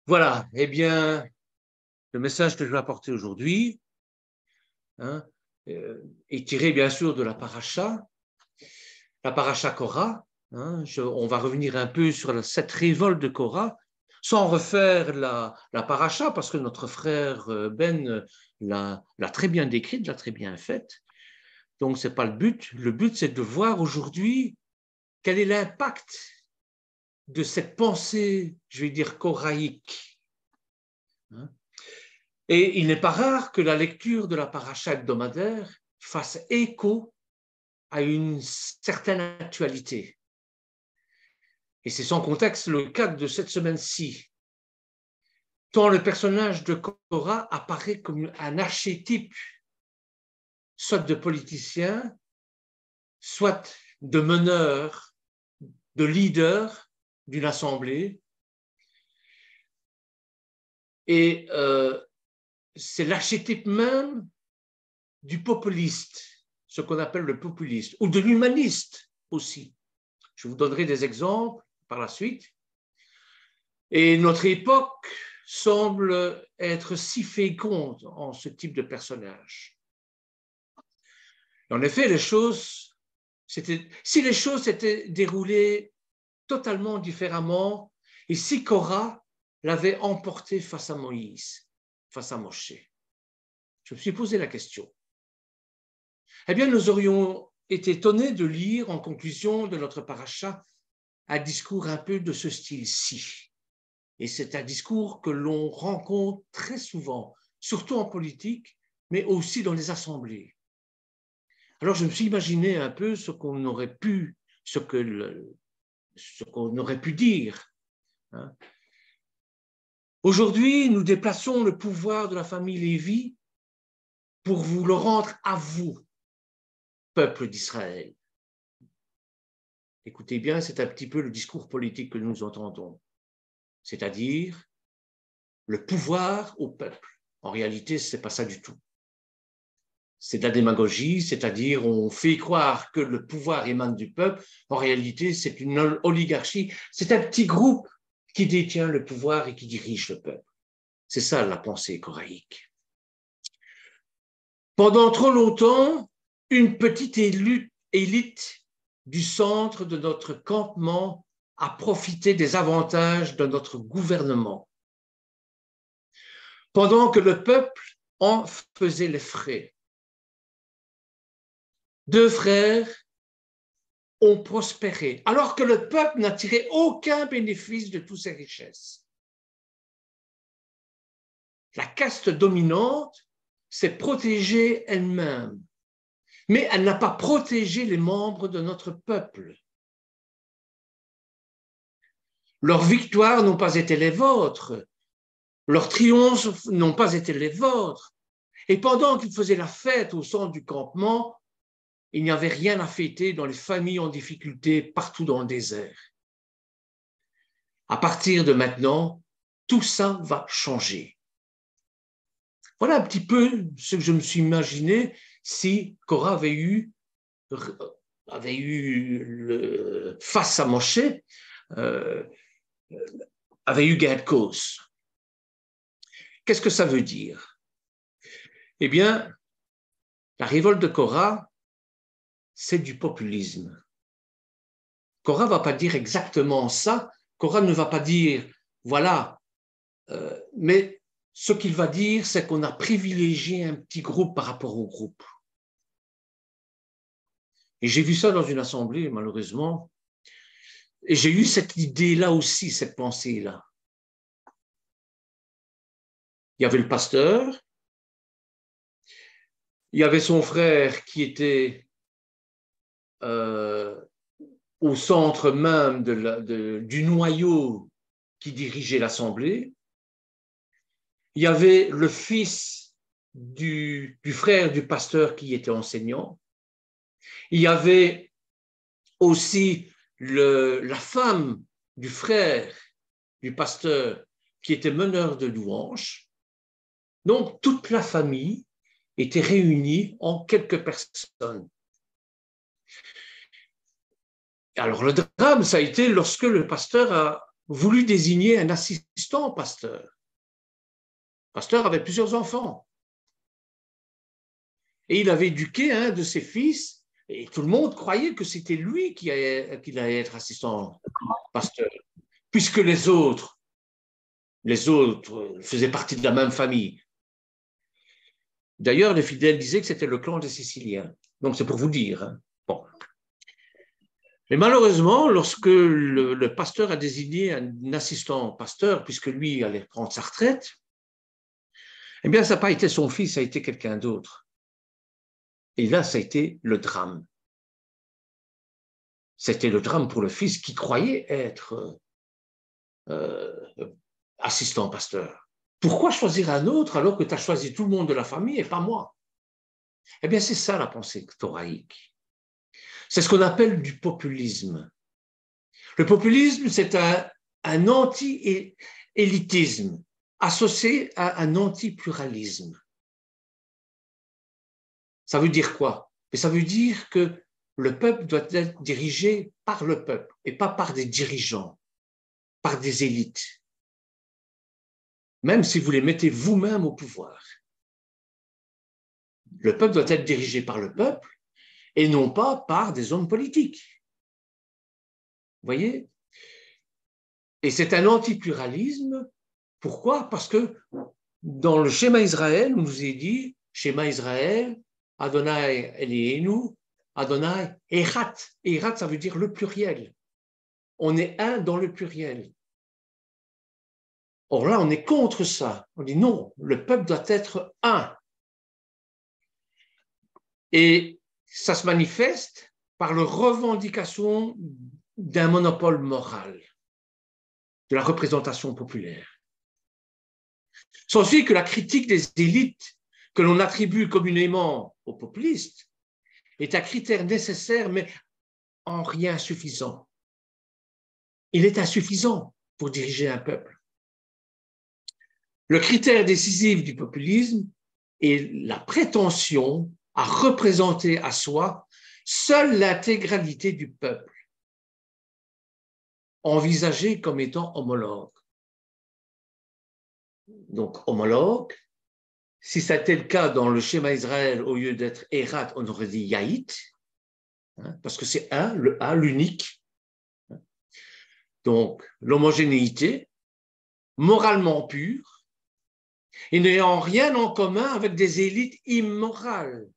Voilà, eh bien, le message que je vais apporter aujourd'hui est tiré bien sûr de la paracha Korah. On va revenir un peu sur cette révolte de Korah, sans refaire la paracha, parce que notre frère Ben l'a très bien décrite, l'a très bien faite. Donc, ce n'est pas le but. Le but, c'est de voir aujourd'hui quel est l'impact de cette pensée, je vais dire, koraïque. Et il n'est pas rare que la lecture de la paracha hebdomadaire fasse écho à une certaine actualité. Et c'est sans contexte le cas de cette semaine-ci, tant le personnage de Korah apparaît comme un archétype, soit de politicien, soit de meneur, de leader d'une assemblée. Et c'est l'archétype même du populiste, ce qu'on appelle le populiste, ou de l'humaniste aussi. Je vous donnerai des exemples par la suite. Et notre époque semble être si féconde en ce type de personnage. En effet, si les choses s'étaient déroulées totalement différemment, et si Korah l'avait emporté face à Moïse, face à Moshe, je me suis posé la question. Eh bien, nous aurions été étonnés de lire en conclusion de notre paracha un discours un peu de ce style-ci. Et c'est un discours que l'on rencontre très souvent, surtout en politique, mais aussi dans les assemblées. Alors, je me suis imaginé un peu ce qu'on aurait pu dire. Aujourd'hui, nous déplaçons le pouvoir de la famille Lévi pour vous le rendre à vous, peuple d'Israël. Écoutez bien, c'est un petit peu le discours politique que nous entendons, c'est-à-dire le pouvoir au peuple. En réalité, ce n'est pas ça du tout. C'est de la démagogie, c'est-à-dire on fait croire que le pouvoir émane du peuple. En réalité, c'est une oligarchie, c'est un petit groupe qui détient le pouvoir et qui dirige le peuple. C'est ça la pensée koraïque. Pendant trop longtemps, une petite élite du centre de notre campement a profité des avantages de notre gouvernement, pendant que le peuple en faisait les frais. Deux frères ont prospéré, alors que le peuple n'a tiré aucun bénéfice de toutes ces richesses. La caste dominante s'est protégée elle-même, mais elle n'a pas protégé les membres de notre peuple. Leurs victoires n'ont pas été les vôtres, leurs triomphes n'ont pas été les vôtres. Et pendant qu'ils faisaient la fête au centre du campement, il n'y avait rien à fêter dans les familles en difficulté partout dans le désert. À partir de maintenant, tout ça va changer. Voilà un petit peu ce que je me suis imaginé si Korah avait eu face à Moshe, avait eu gain de cause. Qu'est-ce que ça veut dire? Eh bien, la révolte de Korah, c'est du populisme. Korah ne va pas dire exactement ça. Korah ne va pas dire, voilà, mais ce qu'il va dire, c'est qu'on a privilégié un petit groupe par rapport au groupe. Et j'ai vu ça dans une assemblée, malheureusement, et j'ai eu cette idée-là aussi, cette pensée-là. Il y avait le pasteur, il y avait son frère qui était au centre même du noyau qui dirigeait l'assemblée. Il y avait le fils du frère du pasteur qui était enseignant. Il y avait aussi la femme du frère du pasteur qui était meneur de louanges. Donc, toute la famille était réunie en quelques personnes. Alors, le drame, ça a été lorsque le pasteur a voulu désigner un assistant pasteur. Le pasteur avait plusieurs enfants. Et il avait éduqué un de ses fils, et tout le monde croyait que c'était lui qui allait être assistant pasteur, puisque les autres faisaient partie de la même famille. D'ailleurs, les fidèles disaient que c'était le clan des Siciliens. Donc, c'est pour vous dire. Hein. Bon. Mais malheureusement, lorsque le pasteur a désigné un assistant pasteur, puisque lui allait prendre sa retraite, eh bien, ça n'a pas été son fils, ça a été quelqu'un d'autre. Et là, ça a été le drame. C'était le drame pour le fils qui croyait être assistant pasteur. Pourquoi choisir un autre alors que tu as choisi tout le monde de la famille et pas moi? Eh bien, c'est ça la pensée thoraïque. C'est ce qu'on appelle du populisme. Le populisme, c'est un anti-élitisme associé à un anti-pluralisme. Ça veut dire quoi? Mais ça veut dire que le peuple doit être dirigé par le peuple et pas par des dirigeants, par des élites. Même si vous les mettez vous-même au pouvoir. Le peuple doit être dirigé par le peuple et non pas par des hommes politiques. Vous voyez? Et c'est un anti-pluralisme. Pourquoi? Parce que dans le schéma Israël, on nous est dit, schéma Israël, Adonai Eloheinu, Adonai Echad. Echad, ça veut dire le pluriel. On est un dans le pluriel. Or là, on est contre ça. On dit non, le peuple doit être un. Et ça se manifeste par la revendication d'un monopole moral, de la représentation populaire. S'ensuit que la critique des élites que l'on attribue communément aux populistes est un critère nécessaire, mais en rien suffisant. Il est insuffisant pour diriger un peuple. Le critère décisif du populisme est la prétention à représenter à soi seule l'intégralité du peuple, envisagée comme étant homologue. Donc, homologue, si c'était le cas dans le schéma Israël, au lieu d'être Erat, on aurait dit Yaït, hein, parce que c'est un, le A, l'unique. Donc, l'homogénéité, moralement pure, et n'ayant rien en commun avec des élites immorales,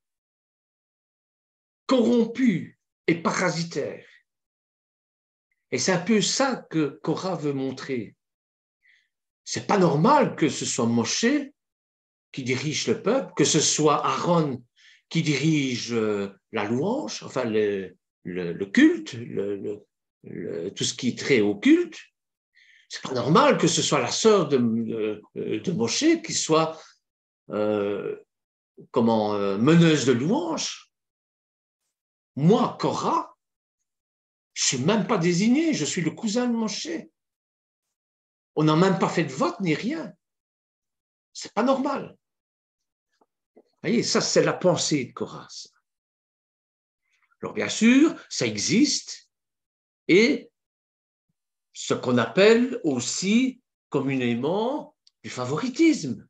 corrompues et parasitaires. Et c'est un peu ça que Korah veut montrer. C'est pas normal que ce soit Moshe qui dirige le peuple, que ce soit Aaron qui dirige la louange, enfin le culte, tout ce qui est trait au culte. C'est pas normal que ce soit la sœur de Moshe qui soit meneuse de louange. Moi, Korah, je ne suis même pas désigné, je suis le cousin de Moshe. On n'a même pas fait de vote ni rien. C'est pas normal. Vous voyez, ça, c'est la pensée de Korah. Alors, bien sûr, ça existe et ce qu'on appelle aussi communément du favoritisme.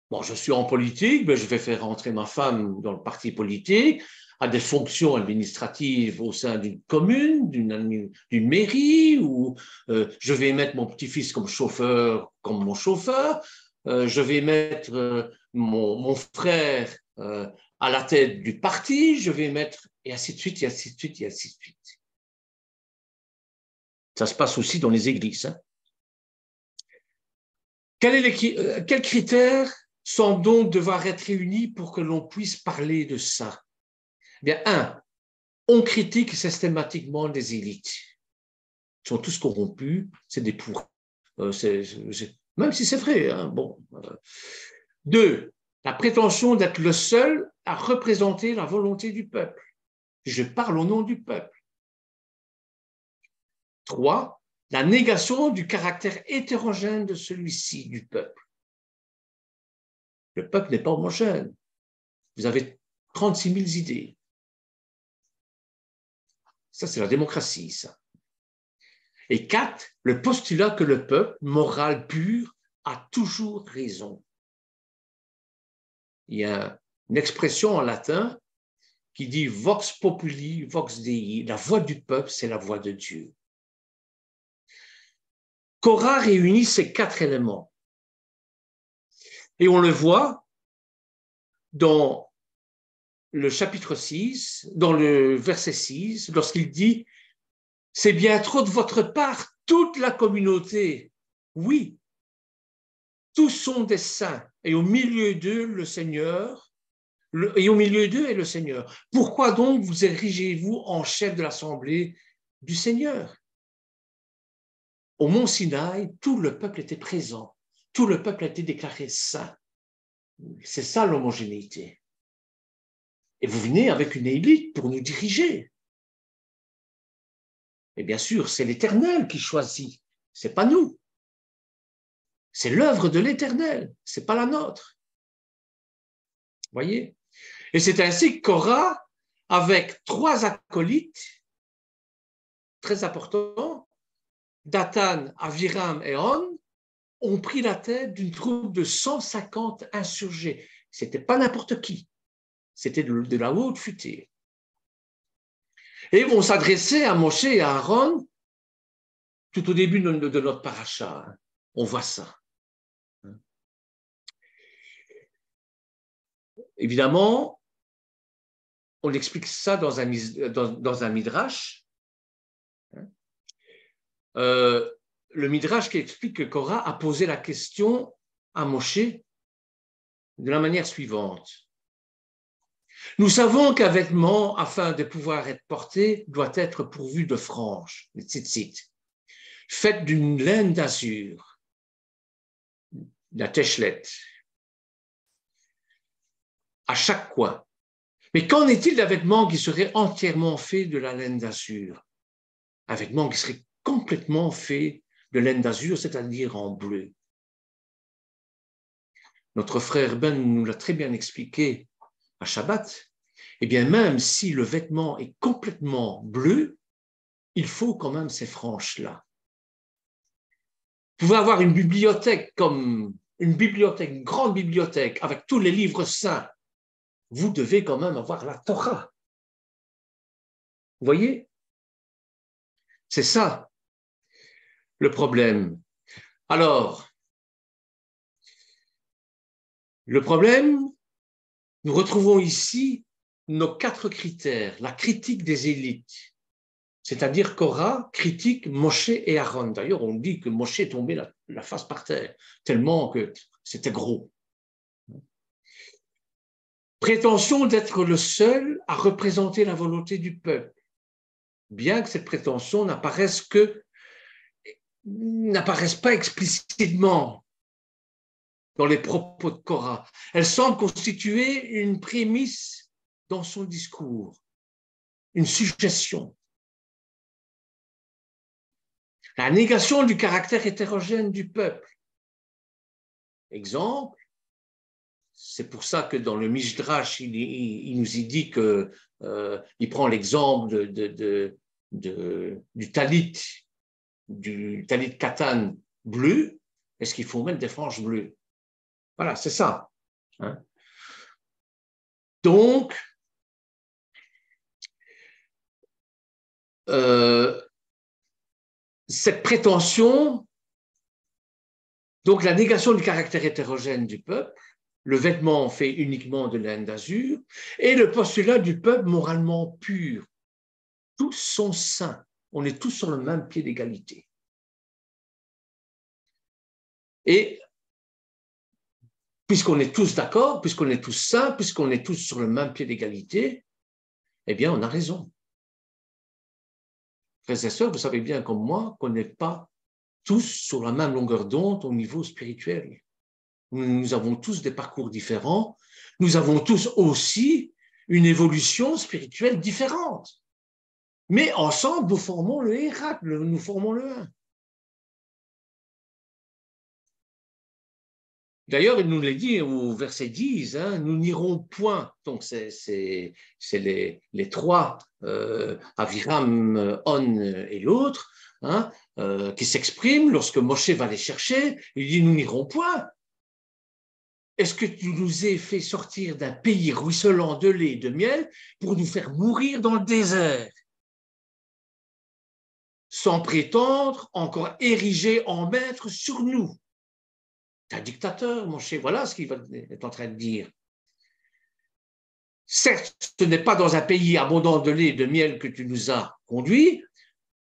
Bon, je suis en politique, ben je vais faire rentrer ma femme dans le parti politique, à des fonctions administratives au sein d'une commune, d'une mairie, ou je vais mettre mon petit-fils comme chauffeur, comme mon chauffeur, je vais mettre mon frère à la tête du parti, je vais mettre, et ainsi de suite, et ainsi de suite, et ainsi de suite. Ça se passe aussi dans les églises. Hein. Quels critères semblent donc devoir être réunis pour que l'on puisse parler de ça? Bien, on critique systématiquement les élites. Ils sont tous corrompus, c'est des pourris. Même si c'est vrai. Hein, bon. 2, la prétention d'être le seul à représenter la volonté du peuple. Je parle au nom du peuple. 3, la négation du caractère hétérogène de celui-ci, du peuple. Le peuple n'est pas homogène. Vous avez 36 000 idées. Ça, c'est la démocratie, ça. Et 4, le postulat que le peuple, moral pur, a toujours raison. Il y a une expression en latin qui dit vox populi, vox Dei. La voix du peuple, c'est la voix de Dieu. Korah réunit ces 4 éléments. Et on le voit dans le chapitre 6, dans le verset 6, lorsqu'il dit « C'est bien trop de votre part, toute la communauté. Oui, tous sont des saints, et au milieu d'eux, le Seigneur, et au milieu d'eux est le Seigneur. Pourquoi donc vous érigez-vous en chef de l'assemblée du Seigneur ?» Au mont Sinaï, tout le peuple était présent. Tout le peuple a été déclaré saint. C'est ça l'homogénéité. Et vous venez avec une élite pour nous diriger. Et bien sûr, c'est l'Éternel qui choisit. C'est pas nous. C'est l'œuvre de l'Éternel. C'est pas la nôtre. Voyez? Et c'est ainsi que Korah, avec 3 acolytes très importants, Dathan, Aviram et On, ont pris la tête d'une troupe de 150 insurgés. Ce n'était pas n'importe qui. C'était de la haute futée. Et vont s'adresser à Moshe et à Aaron tout au début de notre paracha. On voit ça. Évidemment, on explique ça dans un midrash. Le midrash qui explique que Korah a posé la question à Moshe de la manière suivante. Nous savons qu'un vêtement, afin de pouvoir être porté, doit être pourvu de franges, les tzitzit, faites d'une laine d'azur, la teshlette, à chaque coin. Mais qu'en est-il d'un vêtement qui serait entièrement fait de la laine d'azur? Un vêtement qui serait complètement fait de laine d'azur, c'est-à-dire en bleu. Notre frère Ben nous l'a très bien expliqué à Shabbat. Eh bien, même si le vêtement est complètement bleu, il faut quand même ces franges-là. Vous pouvez avoir une bibliothèque comme une grande bibliothèque avec tous les livres saints. Vous devez quand même avoir la Torah. Vous voyez? C'est ça le problème. Alors, le problème, nous retrouvons ici nos 4 critères, la critique des élites. C'est-à-dire Korah critique Moshe et Aaron. D'ailleurs, on dit que Moshe est tombé la face par terre, tellement que c'était gros. Prétention d'être le seul à représenter la volonté du peuple, bien que cette prétention n'apparaisse pas explicitement dans les propos de Korah. Elle semble constituer une prémisse dans son discours, une suggestion. La négation du caractère hétérogène du peuple. Exemple, c'est pour ça que dans le Midrash, il nous y dit que il prend l'exemple du talit katan bleu. Est-ce qu'il faut mettre des franges bleues? Voilà, c'est ça. Hein? Donc, cette prétention, donc la négation du caractère hétérogène du peuple, le vêtement fait uniquement de laine d'azur, et le postulat du peuple moralement pur. Tous sont saints. On est tous sur le même pied d'égalité. Et puisqu'on est tous d'accord, puisqu'on est tous saints, puisqu'on est tous sur le même pied d'égalité, eh bien, on a raison. Frères et sœurs, vous savez bien comme moi qu'on n'est pas tous sur la même longueur d'onde au niveau spirituel. Nous avons tous des parcours différents. Nous avons tous aussi une évolution spirituelle différente. Mais ensemble, nous formons le Hérat, nous formons le un. D'ailleurs, il nous l'a dit au verset 10, hein, nous n'irons point. Donc, c'est les trois, Aviram, On et l'autre, hein, qui s'expriment lorsque Moshe va les chercher. Il dit, nous n'irons point. Est-ce que tu nous as fait sortir d'un pays ruisselant de lait et de miel pour nous faire mourir dans le désert, sans prétendre encore ériger en maître sur nous? C'est un dictateur, mon cher. Voilà ce qu'il est en train de dire. Certes, ce n'est pas dans un pays abondant de lait et de miel que tu nous as conduits.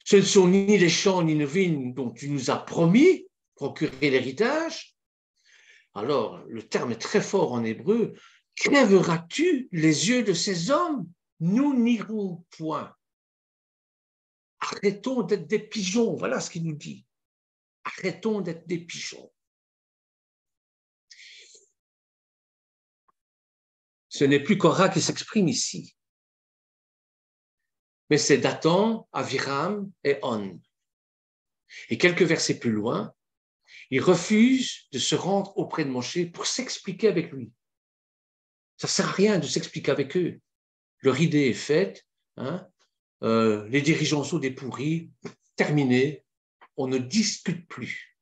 Ce ne sont ni les champs ni les vignes dont tu nous as promis procurer l'héritage. Alors, le terme est très fort en hébreu. Crèveras-tu les yeux de ces hommes? Nous n'irons point. Arrêtons d'être des pigeons. Voilà ce qu'il nous dit. Arrêtons d'être des pigeons. Ce n'est plus Korah qui s'exprime ici, mais c'est Dathan, Aviram et On. Et quelques versets plus loin, ils refusent de se rendre auprès de Moshe pour s'expliquer avec lui. Ça ne sert à rien de s'expliquer avec eux. Leur idée est faite, hein, les dirigeants sont des pourris, terminé, on ne discute plus.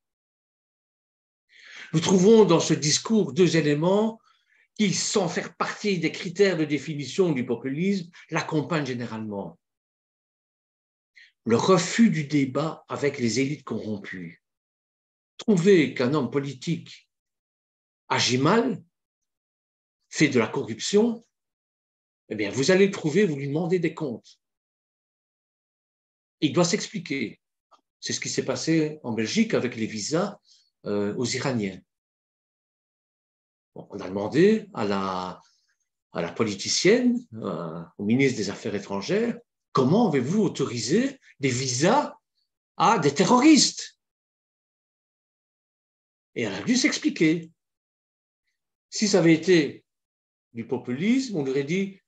Nous trouvons dans ce discours deux éléments qui, sans faire partie des critères de définition du populisme, l'accompagnent généralement. Le refus du débat avec les élites corrompues. Trouver qu'un homme politique agit mal, fait de la corruption, eh bien, vous allez le trouver, vous lui demandez des comptes. Il doit s'expliquer. C'est ce qui s'est passé en Belgique avec les visas aux Iraniens. On a demandé à la politicienne, au ministre des Affaires étrangères, comment avez-vous autorisé des visas à des terroristes? Et elle a dû s'expliquer. Si ça avait été du populisme, on aurait dit,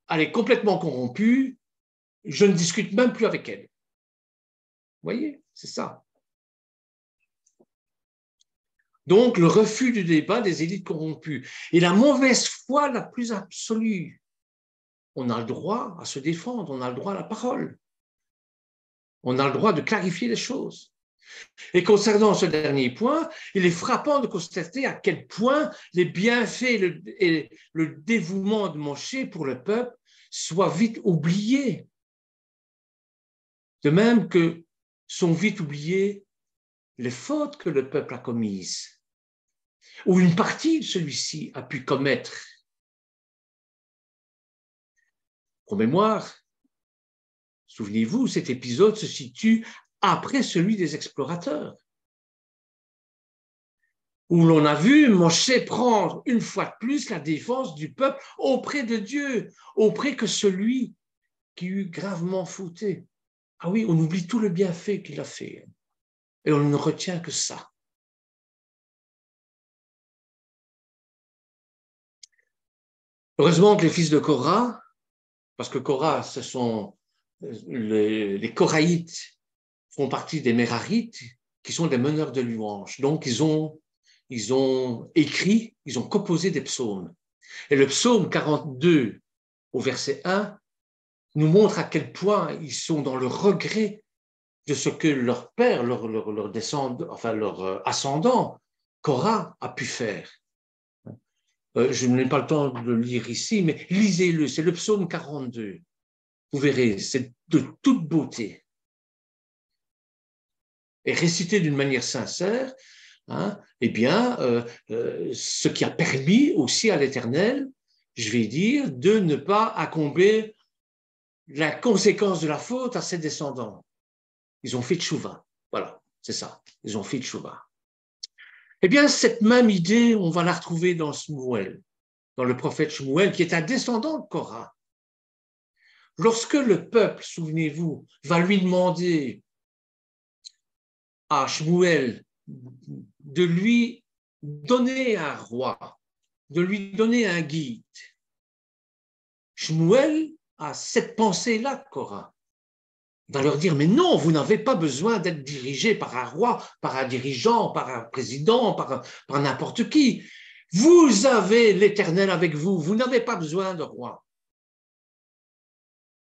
elle est complètement corrompue, je ne discute même plus avec elle. Vous voyez, c'est ça. Donc, le refus du débat des élites corrompues et la mauvaise foi la plus absolue. On a le droit à se défendre, on a le droit à la parole. On a le droit de clarifier les choses. Et concernant ce dernier point, il est frappant de constater à quel point les bienfaits et le dévouement de Moshe pour le peuple soient vite oubliés. De même que sont vite oubliées les fautes que le peuple a commises, ou une partie de celui-ci a pu commettre. Pour mémoire, souvenez-vous, cet épisode se situe après celui des explorateurs, où l'on a vu Moshe prendre une fois de plus la défense du peuple auprès de Dieu, auprès que celui qui eut gravement fauté. Ah oui, on oublie tout le bienfait qu'il a fait, et on ne retient que ça. Heureusement que les fils de Korah, parce que Korah, ce sont les Korahites, font partie des Mérarites, qui sont des meneurs de louanges. Donc, ils ont écrit, ils ont composé des psaumes. Et le psaume 42, au verset 1, nous montre à quel point ils sont dans le regret de ce que leur père, leur descendant, enfin leur ascendant, Korah, a pu faire. Je n'ai pas le temps de le lire ici, mais lisez-le, c'est le psaume 42. Vous verrez, c'est de toute beauté. Et récité d'une manière sincère, hein, eh bien, ce qui a permis aussi à l'Éternel, je vais dire, de ne pas incomber la conséquence de la faute à ses descendants. Ils ont fait tchouva. Voilà, c'est ça. Ils ont fait tchouva. Eh bien, cette même idée, on va la retrouver dans Shmuel, dans le prophète Shmuel, qui est un descendant de Korah. Lorsque le peuple, souvenez-vous, va lui demander à Shmuel de lui donner un roi, de lui donner un guide, Shmuel a cette pensée-là de Korah. va leur dire, mais non, vous n'avez pas besoin d'être dirigé par un roi, par un dirigeant, par un président, par n'importe qui. Vous avez l'Éternel avec vous, vous n'avez pas besoin de roi.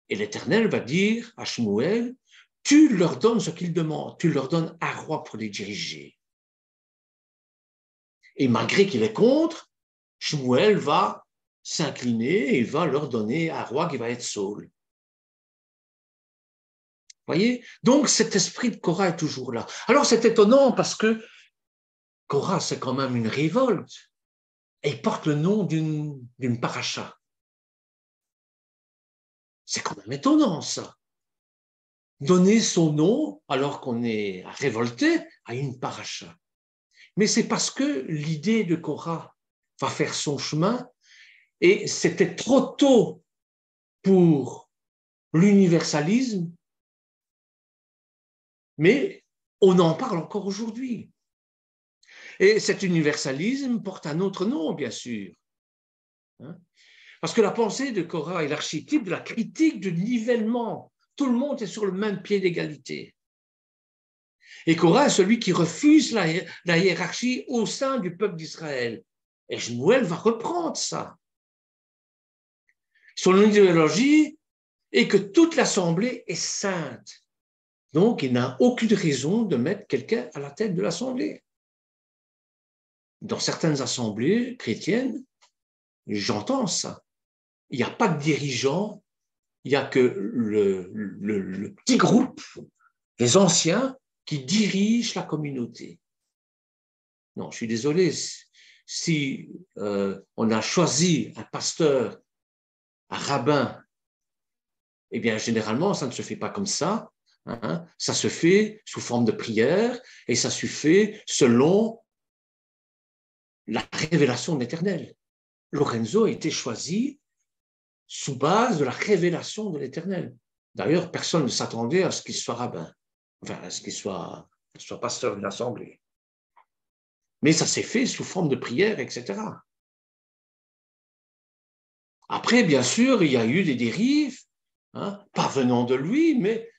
Et l'Éternel va dire à Shmuel, tu leur donnes ce qu'ils demandent, tu leur donnes un roi pour les diriger. Et malgré qu'il est contre, Shmuel va s'incliner et va leur donner un roi qui va être Saul. Voyez? Donc, cet esprit de Korah est toujours là. Alors, c'est étonnant parce que Korah, c'est quand même une révolte. Et il porte le nom d'une paracha. C'est quand même étonnant, ça. Donner son nom, alors qu'on est révolté, à une paracha. Mais c'est parce que l'idée de Korah va faire son chemin et c'était trop tôt pour l'universalisme, mais on en parle encore aujourd'hui. Et cet universalisme porte un autre nom, bien sûr. Parce que la pensée de Korah est l'archétype de la critique du nivellement. Tout le monde est sur le même pied d'égalité. Et Korah est celui qui refuse la hiérarchie au sein du peuple d'Israël. Et Shmuel va reprendre ça. Son idéologie est que toute l'assemblée est sainte. Donc, il n'a aucune raison de mettre quelqu'un à la tête de l'assemblée. Dans certaines assemblées chrétiennes, j'entends ça. Il n'y a pas de dirigeant, il n'y a que le petit groupe, les anciens, qui dirigent la communauté. Non, je suis désolé, si on a choisi un pasteur, un rabbin, eh bien, généralement, ça ne se fait pas comme ça. Hein, ça se fait sous forme de prière et ça se fait selon la révélation de l'Éternel. Lorenzo a été choisi sous base de la révélation de l'Éternel. D'ailleurs, personne ne s'attendait à ce qu'il soit rabbin, enfin, à ce qu'il soit pasteur d'une assemblée. Mais ça s'est fait sous forme de prière, etc. Après, bien sûr, il y a eu des dérives, pas venant de lui, mais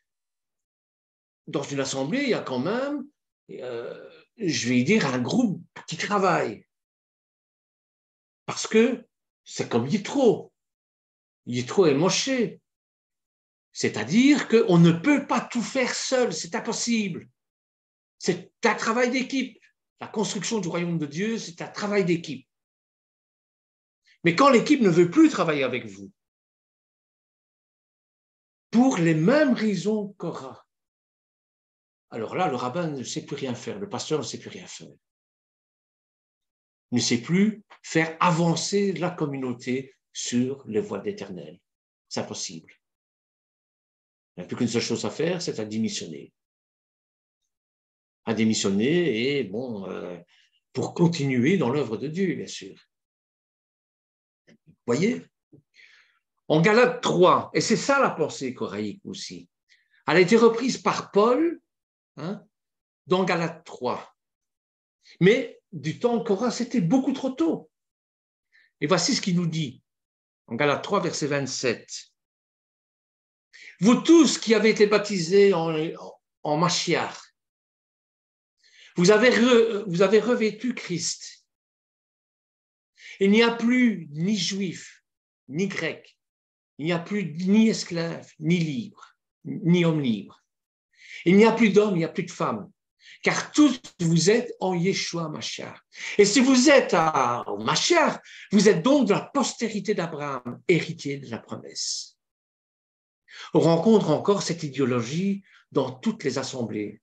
dans une assemblée, il y a quand même, je vais dire, un groupe qui travaille. Parce que c'est comme Yitro. Yitro et Moshe. C'est-à-dire qu'on ne peut pas tout faire seul, c'est impossible. C'est un travail d'équipe. La construction du royaume de Dieu, c'est un travail d'équipe. Mais quand l'équipe ne veut plus travailler avec vous, pour les mêmes raisons qu'Korah, alors là, le rabbin ne sait plus rien faire, le pasteur ne sait plus rien faire. Ne sait plus faire avancer la communauté sur les voies de l'Éternel. C'est impossible. Il n'y a plus qu'une seule chose à faire, c'est à démissionner. À démissionner et, bon, pour continuer dans l'œuvre de Dieu, bien sûr. Vous voyez? En Galates 3, et c'est ça la pensée coraïque aussi, elle a été reprise par Paul dans Galates 3. Mais du temps de Korah, c'était beaucoup trop tôt. Et voici ce qu'il nous dit en Galates 3, verset 27. Vous tous qui avez été baptisés en Mashiach, vous avez revêtu Christ. Il n'y a plus ni juif, ni grec. Il n'y a plus ni esclave, ni libre, ni homme libre. Il n'y a plus d'homme, il n'y a plus de femme. Car tous vous êtes en Yeshua Mashiach. Et si vous êtes en Mashiach, vous êtes donc de la postérité d'Abraham, héritier de la promesse. On rencontre encore cette idéologie dans toutes les assemblées,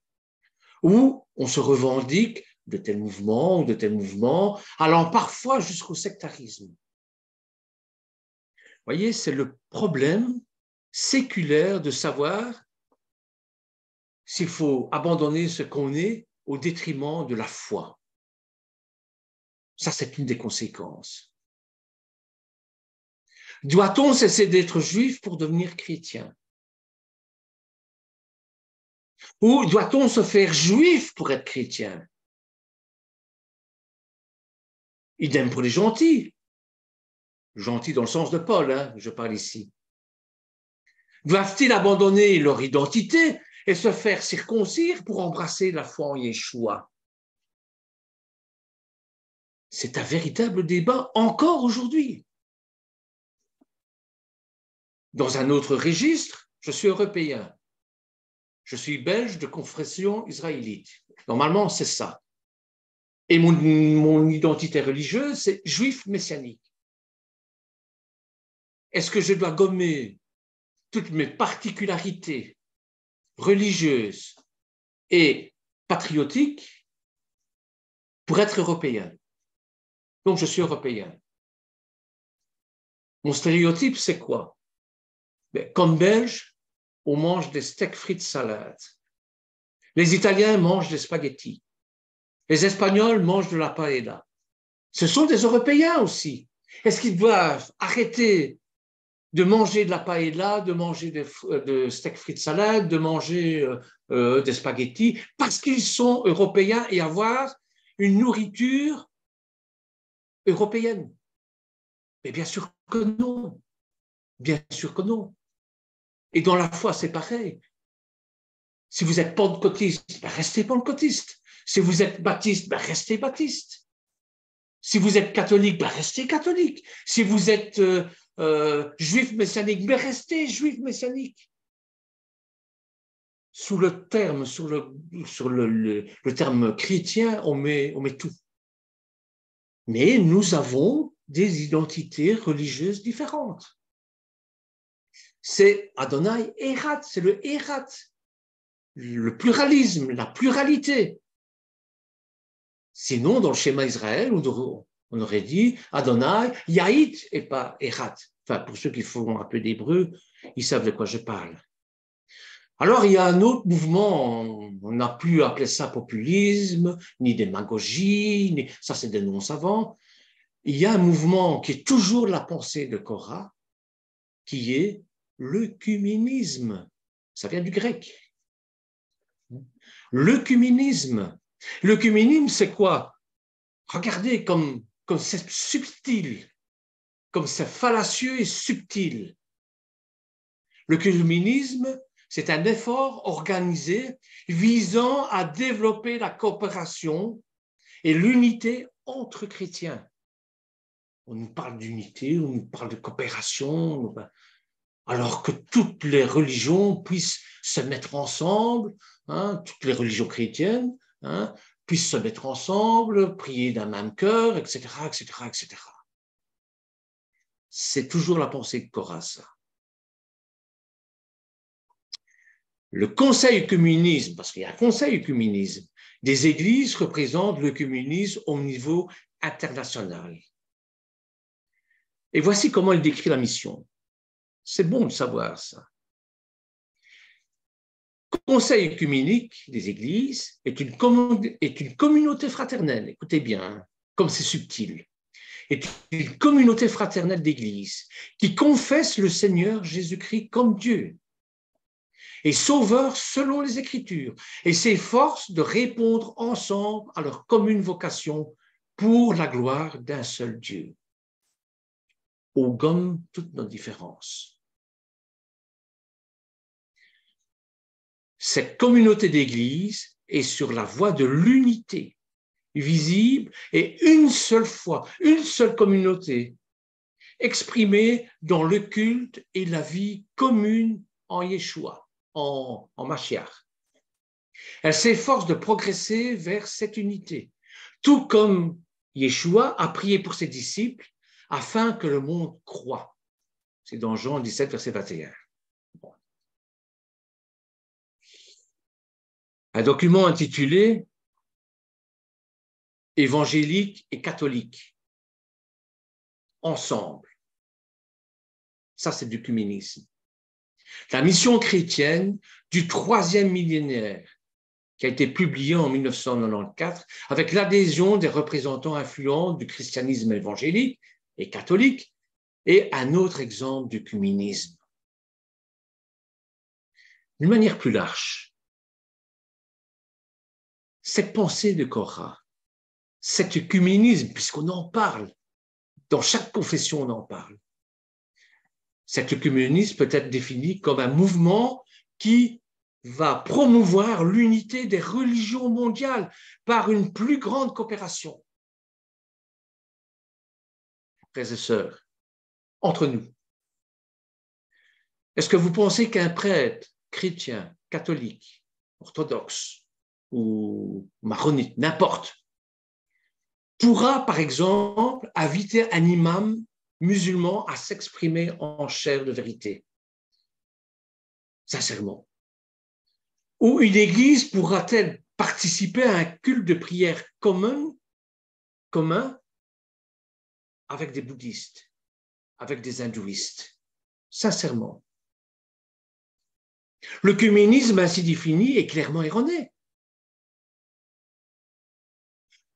où on se revendique de tel mouvement ou de tel mouvement, allant parfois jusqu'au sectarisme. Vous voyez, c'est le problème séculaire de savoir s'il faut abandonner ce qu'on est au détriment de la foi. Ça, c'est une des conséquences. Doit-on cesser d'être juif pour devenir chrétien? Ou doit-on se faire juif pour être chrétien? Idem pour les gentils. Gentils dans le sens de Paul, je parle ici. Doivent-ils abandonner leur identité et se faire circoncire pour embrasser la foi en Yeshua? C'est un véritable débat encore aujourd'hui. Dans un autre registre, je suis européen. Je suis belge de confession israélite. Normalement, c'est ça. Et mon identité religieuse, c'est juif messianique. Est-ce que je dois gommer toutes mes particularités religieuses et patriotiques pour être européen? Donc, je suis européen. Mon stéréotype, c'est quoi? Comme belge, on mange des steaks frites salades. Les Italiens mangent des spaghettis. Les Espagnols mangent de la paella. Ce sont des Européens aussi. Est-ce qu'ils doivent arrêter de manger de la paella, de manger de steak frites salades, de manger des spaghettis, parce qu'ils sont Européens et avoir une nourriture européenne? Mais bien sûr que non. Bien sûr que non. Et dans la foi, c'est pareil. Si vous êtes pentecôtiste, restez pentecôtiste. Si vous êtes baptiste, restez baptiste. Si vous êtes catholique, restez catholique. Si vous êtes juif messianique, restez juif messianique. Sous le terme, sur le terme chrétien, on met tout. Mais nous avons des identités religieuses différentes. C'est Adonai Erat, c'est le Erat, le pluralisme, la pluralité. Sinon, dans le schéma Israël, on aurait dit Adonai Yaït et pas Erat. Enfin, pour ceux qui font un peu d'hébreu, ils savent de quoi je parle. Alors, il y a un autre mouvement, on n'a plus appelé ça populisme, ni démagogie, ça c'est des noms savants. Il y a un mouvement qui est toujours la pensée de Korah, qui est l'œcuménisme. Ça vient du grec. L'œcuménisme. L'œcuménisme, c'est quoi? Regardez comme c'est subtil, comme c'est fallacieux et subtil. L'œcuménisme, c'est un effort organisé visant à développer la coopération et l'unité entre chrétiens. On nous parle d'unité, on nous parle de coopération, alors que toutes les religions puissent se mettre ensemble, toutes les religions chrétiennes puissent se mettre ensemble, prier d'un même cœur, etc., etc., etc. C'est toujours la pensée de Korah, ça. Le conseil œcuménisme, parce qu'il y a un conseil œcuménisme, des églises représentent l'œcuménisme au niveau international. Et voici comment il décrit la mission. C'est bon de savoir ça. Le conseil œcuménique des églises est une communauté fraternelle, écoutez bien, comme c'est subtil, est une communauté fraternelle d'églises qui confesse le Seigneur Jésus-Christ comme Dieu et sauveur selon les Écritures et s'efforce de répondre ensemble à leur commune vocation pour la gloire d'un seul Dieu. On gomme toutes nos différences. Cette communauté d'église est sur la voie de l'unité visible et une seule foi, une seule communauté exprimée dans le culte et la vie commune en Yeshua, en Mashiach. Elle s'efforce de progresser vers cette unité, tout comme Yeshua a prié pour ses disciples afin que le monde croie. C'est dans Jean 17, verset 21. Un document intitulé « Évangélique et catholique » ensemble. Ça, c'est du œcuménisme. La mission chrétienne du 3e millénaire, qui a été publiée en 1994, avec l'adhésion des représentants influents du christianisme évangélique et catholique, et un autre exemple d'œcuménisme. D'une manière plus large, cette pensée de Korah, cet œcuménisme, puisqu'on en parle, dans chaque confession on en parle, Cet œcuménisme peut être défini comme un mouvement qui va promouvoir l'unité des religions mondiales par une plus grande coopération. Frères et sœurs, entre nous, est-ce que vous pensez qu'un prêtre chrétien, catholique, orthodoxe ou maronite, n'importe, pourra, par exemple, inviter un imam musulman à s'exprimer en chair de vérité? Sincèrement. Ou une église pourra-t-elle participer à un culte de prière commun avec des bouddhistes, avec des hindouistes? Sincèrement. L'œcuménisme ainsi défini est clairement erroné.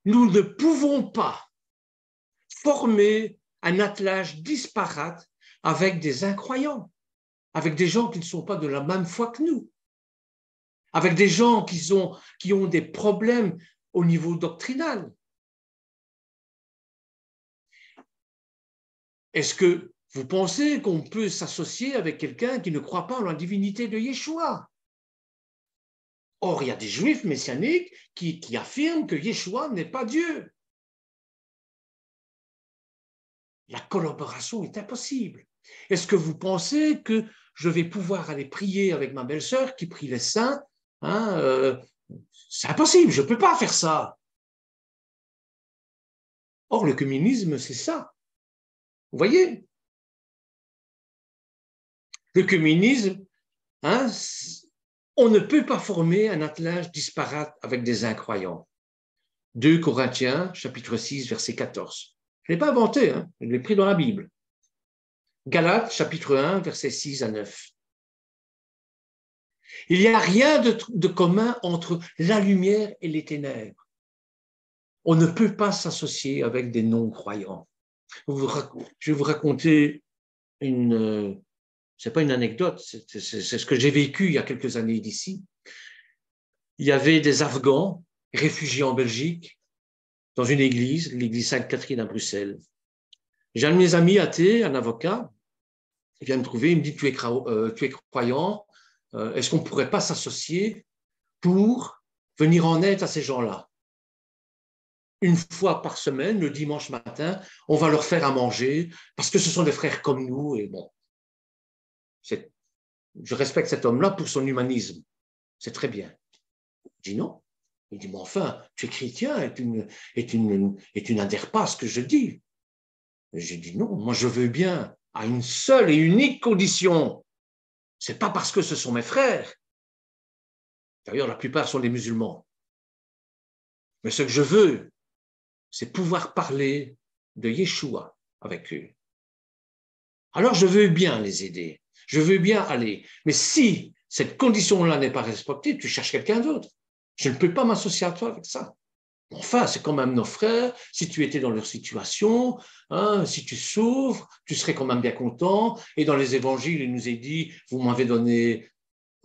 Nous ne pouvons pas former un attelage disparate avec des incroyants, avec des gens qui ne sont pas de la même foi que nous, avec des gens qui ont des problèmes au niveau doctrinal. Est-ce que vous pensez qu'on peut s'associer avec quelqu'un qui ne croit pas en la divinité de Yeshua? Or, il y a des juifs messianiques qui affirment que Yeshua n'est pas Dieu. La collaboration est impossible. Est-ce que vous pensez que je vais pouvoir aller prier avec ma belle-sœur qui prie les saints? C'est impossible, je ne peux pas faire ça. Or, le communisme, c'est ça. Vous voyez? Le communisme, on ne peut pas former un attelage disparate avec des incroyants. 2 Corinthiens, chapitre 6, verset 14. Je ne l'ai pas inventé, je l'ai pris dans la Bible. Galates, chapitre 1, versets 6 à 9. Il n'y a rien de commun entre la lumière et les ténèbres. On ne peut pas s'associer avec des non-croyants. Je vais vous raconter c'est pas une anecdote, c'est ce que j'ai vécu il y a quelques années d'ici. Il y avait des Afghans réfugiés en Belgique dans une église, l'église Sainte-Catherine à Bruxelles. J'ai un de mes amis athées, un avocat, il vient me trouver, il me dit tu es croyant, est-ce qu'on ne pourrait pas s'associer pour venir en aide à ces gens-là? Une fois par semaine, le dimanche matin, on va leur faire à manger parce que ce sont des frères comme nous et bon. Je respecte cet homme-là pour son humanisme. C'est très bien. Je dis non. Il dit, mais enfin, tu es chrétien et tu n'adhères pas à ce que je dis. J'ai dit non, moi je veux bien à une seule et unique condition. C'est pas parce que ce sont mes frères. D'ailleurs, la plupart sont des musulmans. Mais ce que je veux, c'est pouvoir parler de Yeshua avec eux. Alors je veux bien les aider. Je veux bien aller. Mais si cette condition-là n'est pas respectée, tu cherches quelqu'un d'autre. Je ne peux pas m'associer à toi avec ça. Enfin, c'est quand même nos frères. Si tu étais dans leur situation, si tu souffres, tu serais quand même bien content. Et dans les évangiles, il nous est dit, vous m'avez donné,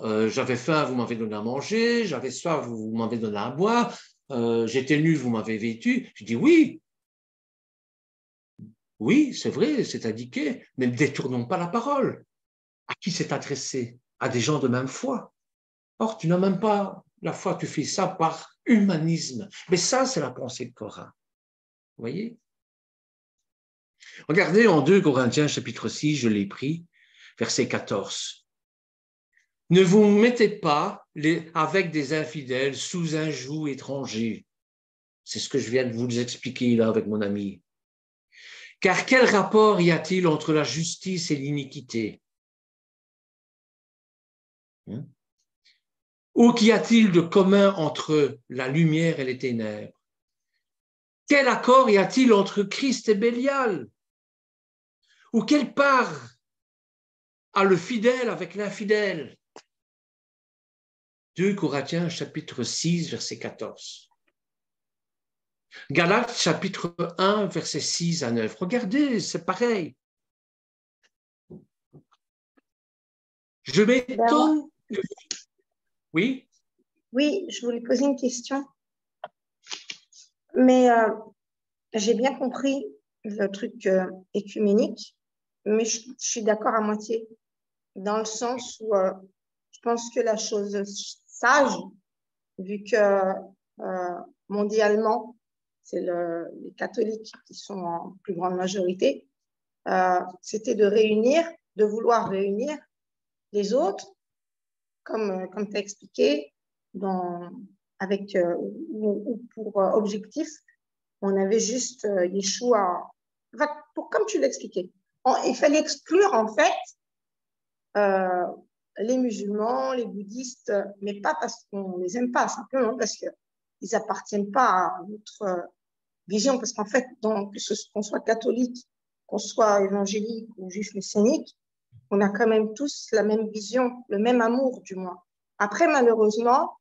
j'avais faim, vous m'avez donné à manger, j'avais soif, vous m'avez donné à boire, j'étais nu, vous m'avez vêtu. Je dis oui. Oui, c'est vrai, c'est indiqué, mais ne détournons pas la parole. À qui c'est adressé? À des gens de même foi. Or, tu n'as même pas la foi, tu fais ça par humanisme. Mais ça, c'est la pensée de Korah. Vous voyez? Regardez en 2 Corinthiens chapitre 6, je l'ai pris, verset 14. Ne vous mettez pas avec des infidèles sous un joug étranger. C'est ce que je viens de vous expliquer là avec mon ami. Car quel rapport y a-t-il entre la justice et l'iniquité? Ou qu'y a-t-il de commun entre la lumière et les ténèbres? Quel accord y a-t-il entre Christ et Bélial? Ou quelle part a le fidèle avec l'infidèle? 2 Corinthiens chapitre 6, verset 14. Galates chapitre 1, verset 6 à 9. Regardez, c'est pareil. Je m'étonne. Oui? Oui, je voulais poser une question. Mais j'ai bien compris le truc écuménique. mais je suis d'accord à moitié, dans le sens où je pense que la chose sage, vu que mondialement, c'est les catholiques qui sont en plus grande majorité, c'était de vouloir réunir les autres, comme tu as expliqué, avec, ou pour objectif, on avait juste Yeshua, enfin, comme tu l'expliquais. Il fallait exclure en fait les musulmans, les bouddhistes, mais pas parce qu'on ne les aime pas, simplement parce qu'ils n'appartiennent pas à notre vision, parce qu'en fait, qu'on soit catholique, qu'on soit évangélique ou juif messianique, on a quand même tous la même vision, le même amour du moins. Après, malheureusement,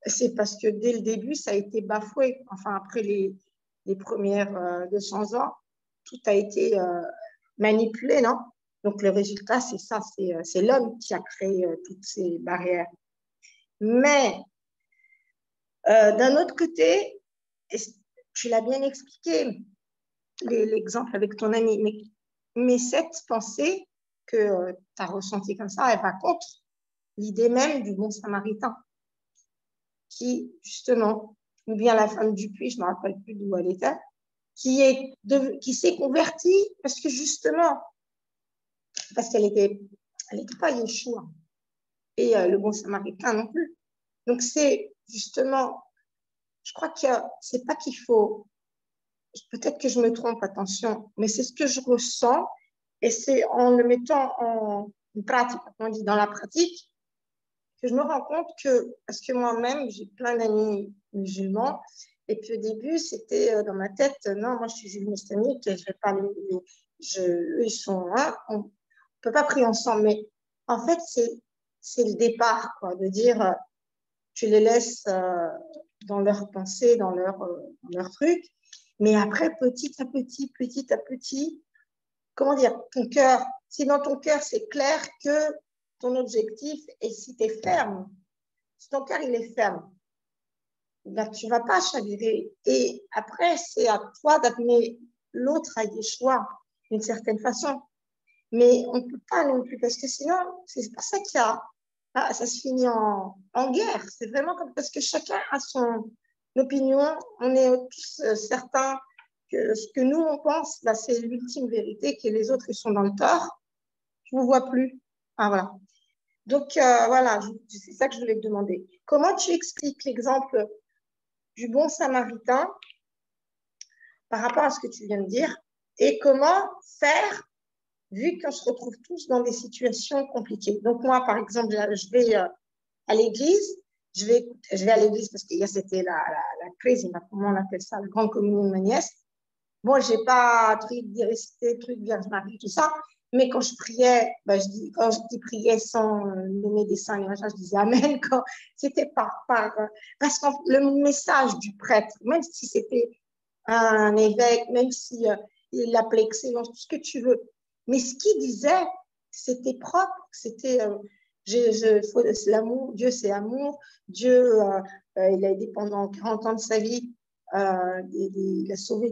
c'est parce que dès le début, ça a été bafoué. Enfin, après les premières 200 ans, tout a été manipulé, non? Donc, le résultat, c'est ça, c'est l'homme qui a créé toutes ces barrières. Mais, d'un autre côté, tu l'as bien expliqué, l'exemple avec ton ami, mais cette pensée que tu as ressentie comme ça, elle va contre l'idée même du bon samaritain, qui, justement, ou bien la femme du puits, je ne me rappelle plus d'où elle était, qui s'est convertie parce que justement, parce qu'elle n'était pas Yeshua et le bon samaritain non plus. Donc, c'est justement, je crois que c'est pas qu'il faut, peut-être que je me trompe, attention, mais c'est ce que je ressens et c'est en le mettant en pratique, on dit dans la pratique, que je me rends compte que, parce que moi-même, j'ai plein d'amis musulmans, et puis au début, c'était dans ma tête, non, moi je suis juive islamique, je vais pas, eux ils sont là, on ne peut pas prier ensemble, mais en fait, c'est le départ, quoi, de dire, tu les laisses dans leurs pensées, dans leur truc, mais après, petit à petit, comment dire, ton cœur, si dans ton cœur, c'est clair que ton objectif, et si tu es ferme, si ton cœur il est ferme, ben, tu ne vas pas chavirer. Et après, c'est à toi d'amener l'autre à Yeshua d'une certaine façon. Mais on ne peut pas non plus, parce que sinon, c'est pour ça qu'il y a, ça se finit en guerre. C'est vraiment comme, parce que chacun a son opinion. On est tous certains que ce que nous, on pense, là, c'est l'ultime vérité, que les autres, ils sont dans le tort. Je ne vous vois plus. Ah, voilà. Donc, voilà, c'est ça que je voulais te demander. Comment tu expliques l'exemple du bon samaritain par rapport à ce que tu viens de dire et comment faire vu qu'on se retrouve tous dans des situations compliquées. Donc, moi, par exemple, je vais à l'église, je vais à l'église parce qu'hier, c'était la crise, comment on appelle ça, la grande communion de ma nièce. Bon, je n'ai pas récité truc Vierge Marie, tout ça, mais quand je priais, ben, quand je dis priais sans nommer des saints, je disais Amen. C'était parce que le message du prêtre, même si c'était un évêque, même si il l'appelait excellence, tout ce que tu veux, mais ce qu'il disait, c'était propre, c'était l'amour, Dieu c'est amour, Dieu il a aidé pendant 40 ans de sa vie, il a sauvé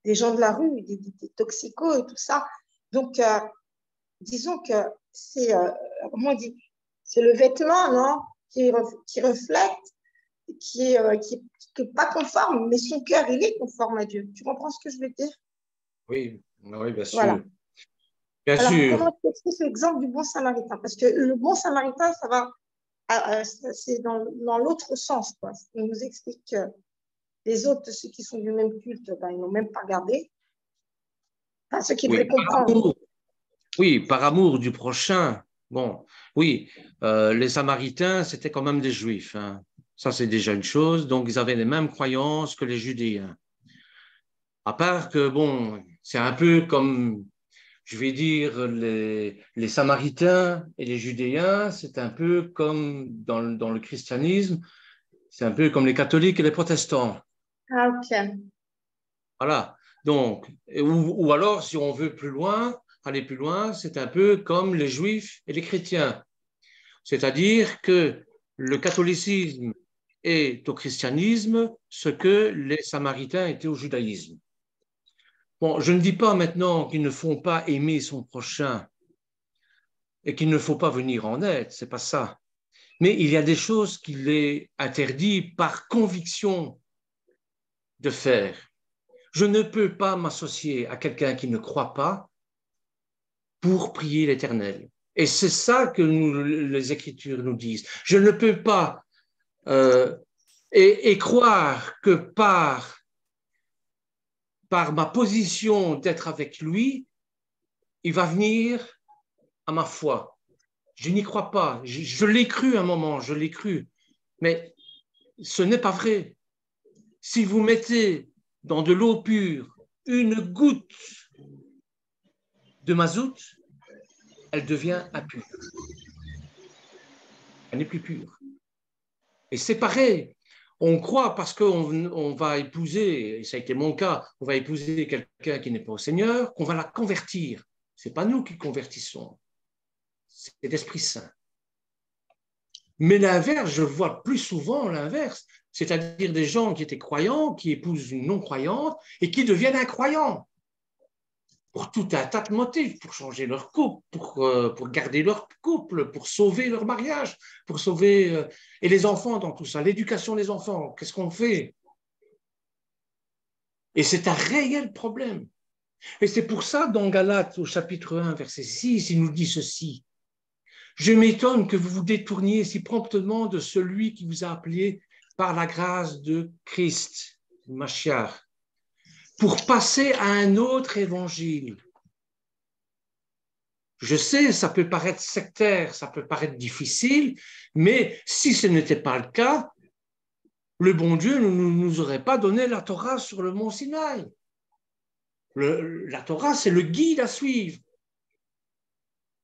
des gens de la rue, des toxicos et tout ça. Donc, disons que c'est, comment on dit, c'est le vêtement, non, qui reflète, qui est pas conforme, mais son cœur, il est conforme à Dieu. Tu comprends ce que je veux dire? Oui, oui, bien Voilà. sûr. Bien Alors, sûr. comment tu expliques l'exemple du bon samaritain? Parce que le bon samaritain, ça va, c'est dans l'autre sens, quoi. On nous explique que les autres, ceux qui sont du même culte, ben, ils n'ont même pas regardé. Enfin, ceux qui Oui, devraient comprendre. oui, par amour du prochain. Bon, oui, les Samaritains, c'était quand même des Juifs, hein. Ça, c'est déjà une chose. Donc, ils avaient les mêmes croyances que les Judéens. À part que, bon, c'est un peu comme, je vais dire, les Samaritains et les Judéens, c'est un peu comme dans le christianisme, c'est un peu comme les catholiques et les protestants. Ah, ok. Voilà. Donc, ou alors, si on veut plus loin, aller plus loin, c'est un peu comme les juifs et les chrétiens. C'est-à-dire que le catholicisme est au christianisme ce que les samaritains étaient au judaïsme. Bon, je ne dis pas maintenant qu'il ne faut pas aimer son prochain et qu'il ne faut pas venir en aide, c'est pas ça. Mais il y a des choses qu'il est interdit par conviction de faire. Je ne peux pas m'associer à quelqu'un qui ne croit pas pour prier l'Éternel. Et c'est ça que les Écritures nous disent. Je ne peux pas et croire que par ma position d'être avec lui, il va venir à ma foi. Je n'y crois pas. Je l'ai cru un moment, je l'ai cru. Mais ce n'est pas vrai. Si vous mettez dans de l'eau pure une goutte de mazout, elle devient impure. Elle n'est plus pure. Et c'est pareil. On croit parce qu'on va épouser, et ça a été mon cas, on va épouser quelqu'un qui n'est pas au Seigneur, qu'on va la convertir. Ce n'est pas nous qui convertissons, c'est l'Esprit Saint. Mais l'inverse, je vois plus souvent l'inverse, c'est-à-dire des gens qui étaient croyants, qui épousent une non-croyante et qui deviennent incroyants. Pour tout un tas de motifs, pour changer leur couple, pour garder leur couple, pour sauver leur mariage, pour sauver... et les enfants dans tout ça, l'éducation des enfants, qu'est-ce qu'on fait? Et c'est un réel problème. Et c'est pour ça, dans Galates, au chapitre 1, verset 6, il nous dit ceci. Je m'étonne que vous vous détourniez si promptement de celui qui vous a appelé par la grâce de Christ, Mashiach, pour passer à un autre évangile. Je sais, ça peut paraître sectaire, ça peut paraître difficile, mais si ce n'était pas le cas, le bon Dieu ne nous aurait pas donné la Torah sur le mont Sinaï. La Torah, c'est le guide à suivre.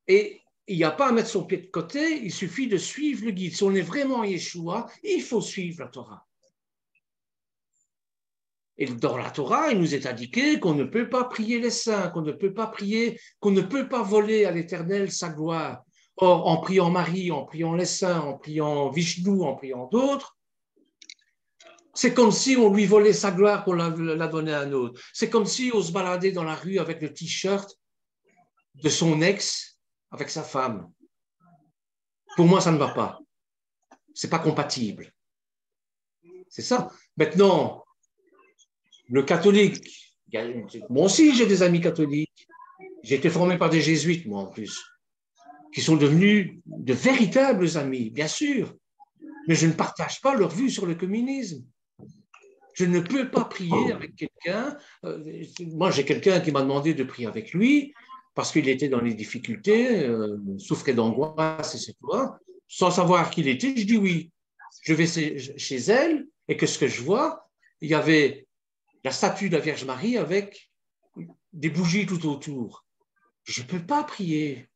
Et il n'y a pas à mettre son pied de côté, il suffit de suivre le guide. Si on est vraiment Yeshua, il faut suivre la Torah. Et dans la Torah, il nous est indiqué qu'on ne peut pas prier les saints, qu'on ne peut pas prier, qu'on ne peut pas voler à l'Éternel sa gloire. Or, en priant Marie, en priant les saints, en priant Vishnu, en priant d'autres, c'est comme si on lui volait sa gloire, qu'on la donnait à un autre. C'est comme si on se baladait dans la rue avec le t-shirt de son ex avec sa femme. Pour moi, ça ne va pas. C'est pas compatible. C'est ça. Maintenant, le catholique, moi aussi j'ai des amis catholiques, j'ai été formé par des jésuites, moi en plus, qui sont devenus de véritables amis, bien sûr, mais je ne partage pas leur vue sur le communisme. Je ne peux pas prier avec quelqu'un. Moi, j'ai quelqu'un qui m'a demandé de prier avec lui parce qu'il était dans les difficultés, souffrait d'angoisse, etc. Sans savoir qui il était, je dis oui. Je vais chez elle et que ce que je vois, il y avait la statue de la Vierge Marie avec des bougies tout autour. Je ne peux pas prier.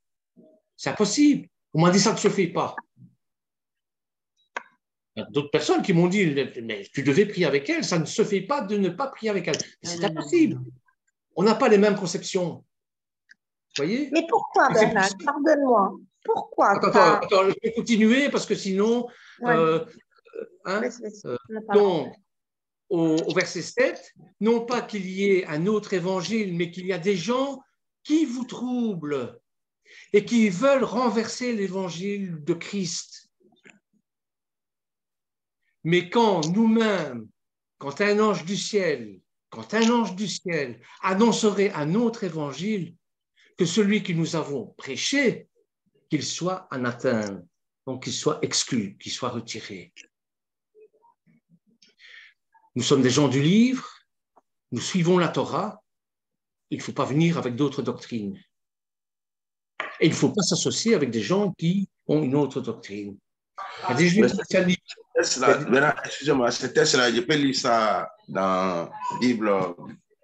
C'est impossible. On m'a dit ça ne se fait pas. Il y a d'autres personnes qui m'ont dit, mais tu devais prier avec elle, ça ne se fait pas de ne pas prier avec elle. C'est impossible. On n'a pas les mêmes conceptions. Vous voyez? Mais pourquoi, Bernard? Pardonne-moi. Pourquoi? Attends, je vais continuer parce que sinon, donc, au verset 7, non pas qu'il y ait un autre évangile, mais qu'il y a des gens qui vous troublent et qui veulent renverser l'évangile de Christ. Mais quand nous-mêmes, quand un ange du ciel annoncerait un autre évangile que celui que nous avons prêché, qu'il soit anathème, donc qu'il soit exclu, qu'il soit retiré. Nous sommes des gens du livre, nous suivons la Torah, il ne faut pas venir avec d'autres doctrines. Et il ne faut pas s'associer avec des gens qui ont une autre doctrine. Il y a des juifs spécialistes. Excusez-moi, ce texte-là, je peux lire ça dans la Bible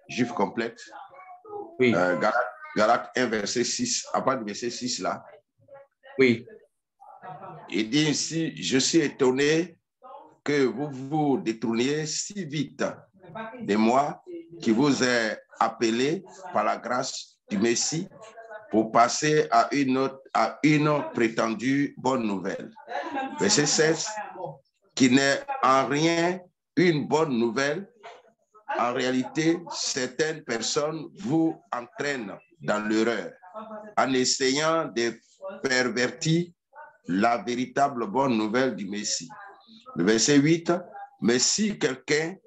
juive complète. Oui. Galates 1, verset 6, à part du verset 6 là. Oui. Il dit ici, je suis étonné que vous vous détourniez si vite de moi qui vous ai appelé par la grâce du Messie pour passer à une prétendue bonne nouvelle. Verset 16, qui n'est en rien une bonne nouvelle, en réalité, certaines personnes vous entraînent dans l'erreur en essayant de pervertir la véritable bonne nouvelle du Messie. Le verset 8, mais si quelqu'un,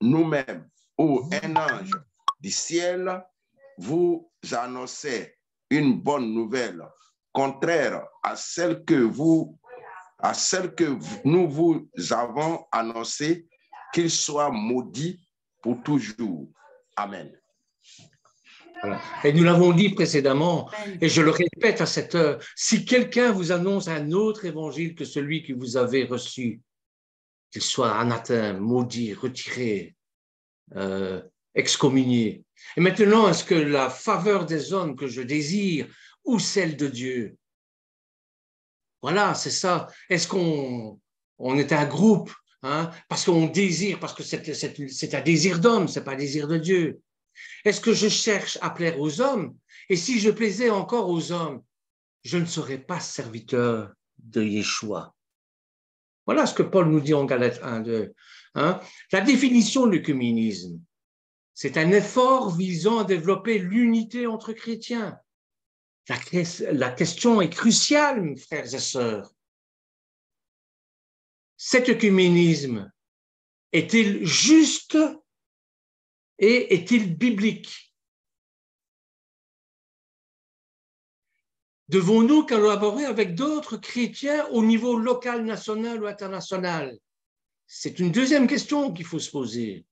nous-mêmes ou un ange du ciel vous annonçait une bonne nouvelle contraire à celle que nous vous avons annoncée, qu'il soit maudit pour toujours. Amen. Voilà. Et nous l'avons dit précédemment, et je le répète à cette heure, si quelqu'un vous annonce un autre évangile que celui que vous avez reçu, qu'il soit anathème, maudit, retiré, excommunié. Et maintenant, est-ce que la faveur des hommes que je désire ou celle de Dieu? Voilà, c'est ça. Est-ce qu'on est un groupe, hein, parce qu'on désire, parce que c'est un désir d'homme, c'est pas un désir de Dieu? Est-ce que je cherche à plaire aux hommes? Et si je plaisais encore aux hommes, je ne serais pas serviteur de Yeshua. Voilà ce que Paul nous dit en Galates 1-2. Hein? La définition de l'œcuménisme, c'est un effort visant à développer l'unité entre chrétiens. La question est cruciale, mes frères et sœurs. Cet œcuménisme est-il juste et est-il biblique? Devons-nous collaborer avec d'autres chrétiens au niveau local, national ou international? C'est une deuxième question qu'il faut se poser.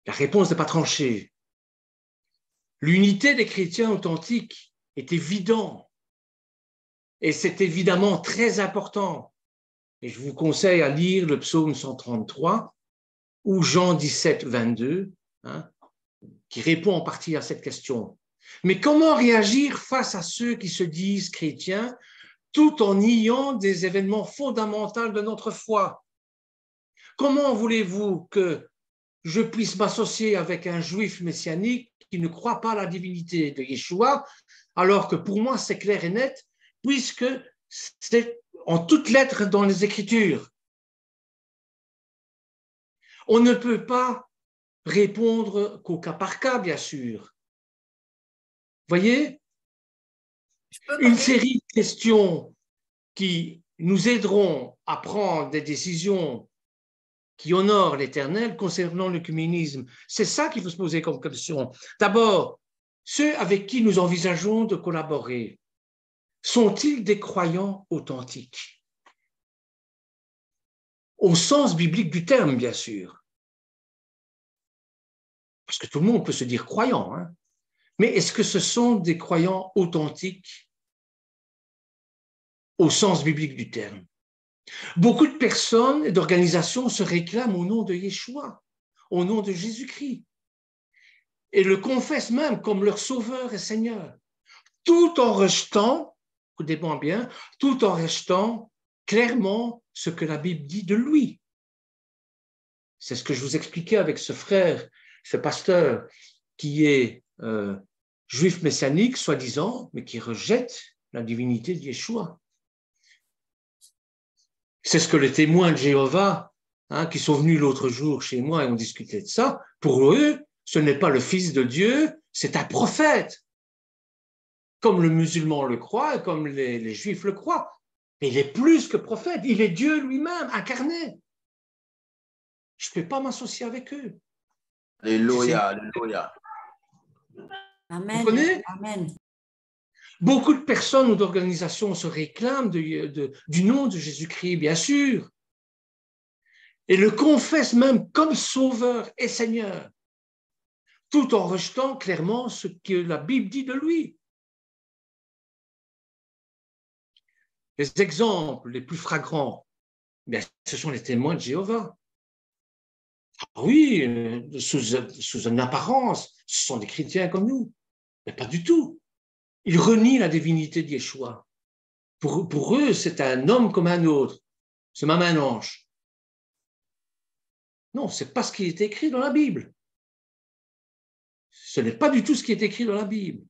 La réponse n'est pas tranchée. L'unité des chrétiens authentiques est évidente et c'est évidemment très important. Et je vous conseille à lire le psaume 133 ou Jean 17, 22, hein, qui répond en partie à cette question. Mais comment réagir face à ceux qui se disent chrétiens tout en niant des événements fondamentaux de notre foi? Comment voulez-vous que je puisse m'associer avec un juif messianique qui ne croit pas à la divinité de Yeshua, alors que pour moi c'est clair et net, puisque c'est en toutes lettres dans les Écritures? On ne peut pas répondre qu'au cas par cas, bien sûr. Voyez, une série de questions qui nous aideront à prendre des décisions qui honorent l'Éternel concernant l'œcuménisme. C'est ça qu'il faut se poser comme question. D'abord, ceux avec qui nous envisageons de collaborer, sont-ils des croyants authentiques? Au sens biblique du terme, bien sûr. Parce que tout le monde peut se dire croyant, hein. Mais est-ce que ce sont des croyants authentiques au sens biblique du terme? Beaucoup de personnes et d'organisations se réclament au nom de Yeshua, au nom de Jésus-Christ, et le confessent même comme leur sauveur et Seigneur, tout en rejetant, écoutez-moi bien, tout en rejetant clairement ce que la Bible dit de lui. C'est ce que je vous expliquais avec ce frère, ce pasteur qui est juif messianique, soi-disant, mais qui rejette la divinité de Yeshua. C'est ce que les témoins de Jéhovah, hein, qui sont venus l'autre jour chez moi et ont discuté de ça, pour eux, ce n'est pas le Fils de Dieu, c'est un prophète. Comme le musulman le croit et comme les Juifs le croient. Mais il est plus que prophète, il est Dieu lui-même, incarné. Je ne peux pas m'associer avec eux. Alléluia, alléluia. Amen. Vous comprenez? Amen. Beaucoup de personnes ou d'organisations se réclament du nom de Jésus-Christ, bien sûr, et le confessent même comme sauveur et Seigneur, tout en rejetant clairement ce que la Bible dit de lui. Les exemples les plus flagrants, bien, ce sont les témoins de Jéhovah. Ah oui, sous une apparence, ce sont des chrétiens comme nous, mais pas du tout. Ils renient la divinité de Yeshua. Pour eux, c'est un homme comme un autre, c'est même un ange. Non, ce n'est pas ce qui est écrit dans la Bible. Ce n'est pas du tout ce qui est écrit dans la Bible.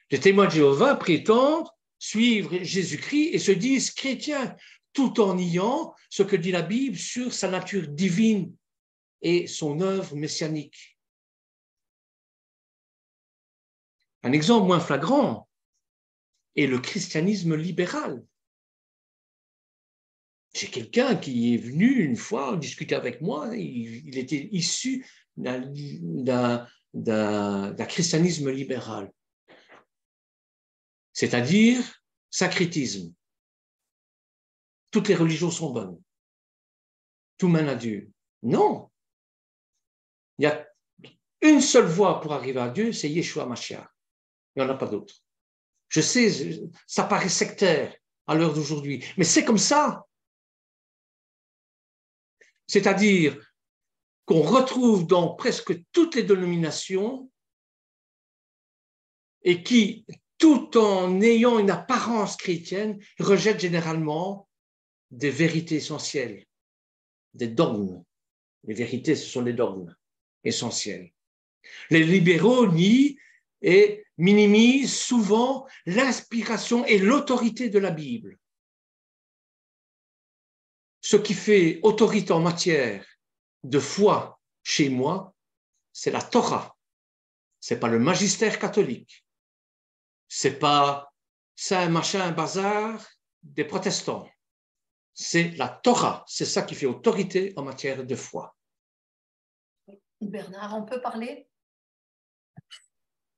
Les témoins de Jéhovah prétendent suivre Jésus-Christ et se disent chrétiens, tout en niant ce que dit la Bible sur sa nature divine et son œuvre messianique. Un exemple moins flagrant est le christianisme libéral. J'ai quelqu'un qui est venu une fois discuter avec moi, il était issu d'un christianisme libéral, c'est-à-dire syncrétisme. Toutes les religions sont bonnes, tout mène à Dieu. Non, il y a une seule voie pour arriver à Dieu, c'est Yeshua Mashiach. Il n'y en a pas d'autre. Je sais, ça paraît sectaire à l'heure d'aujourd'hui, mais c'est comme ça. C'est-à-dire qu'on retrouve dans presque toutes les dénominations et qui, tout en ayant une apparence chrétienne, rejettent généralement des vérités essentielles, des dogmes. Les vérités, ce sont les dogmes essentiels. Les libéraux nient et minimisent souvent l'inspiration et l'autorité de la Bible. Ce qui fait autorité en matière de foi chez moi, c'est la Torah. C'est pas le magistère catholique. C'est pas Saint machin bazar des protestants. C'est la Torah. C'est ça qui fait autorité en matière de foi. Bernard, on peut parler?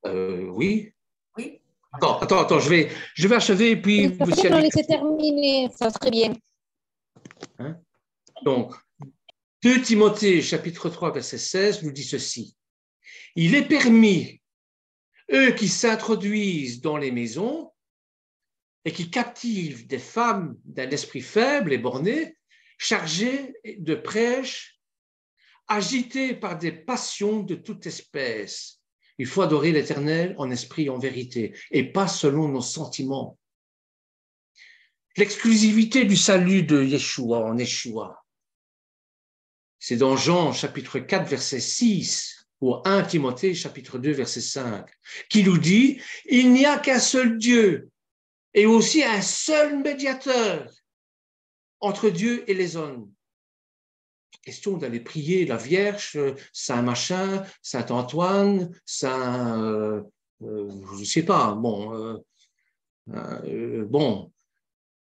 Oui. Oui. Attends, je vais achever et puis vous vous laisser terminer, ça serait bien. Hein? Donc, 2 Timothée, chapitre 3, verset 16, nous dit ceci. Il est permis, eux qui s'introduisent dans les maisons et qui captivent des femmes d'un esprit faible et borné, chargées de prêches, agitées par des passions de toute espèce. Il faut adorer l'Éternel en esprit et en vérité, et pas selon nos sentiments. L'exclusivité du salut de Yeshua en Yeshua, c'est dans Jean chapitre 4, verset 6, ou 1 Timothée chapitre 2, verset 5, qui nous dit « Il n'y a qu'un seul Dieu et aussi un seul médiateur entre Dieu et les hommes. » Question d'aller prier la Vierge, Saint Machin, Saint Antoine, Saint, je ne sais pas, bon,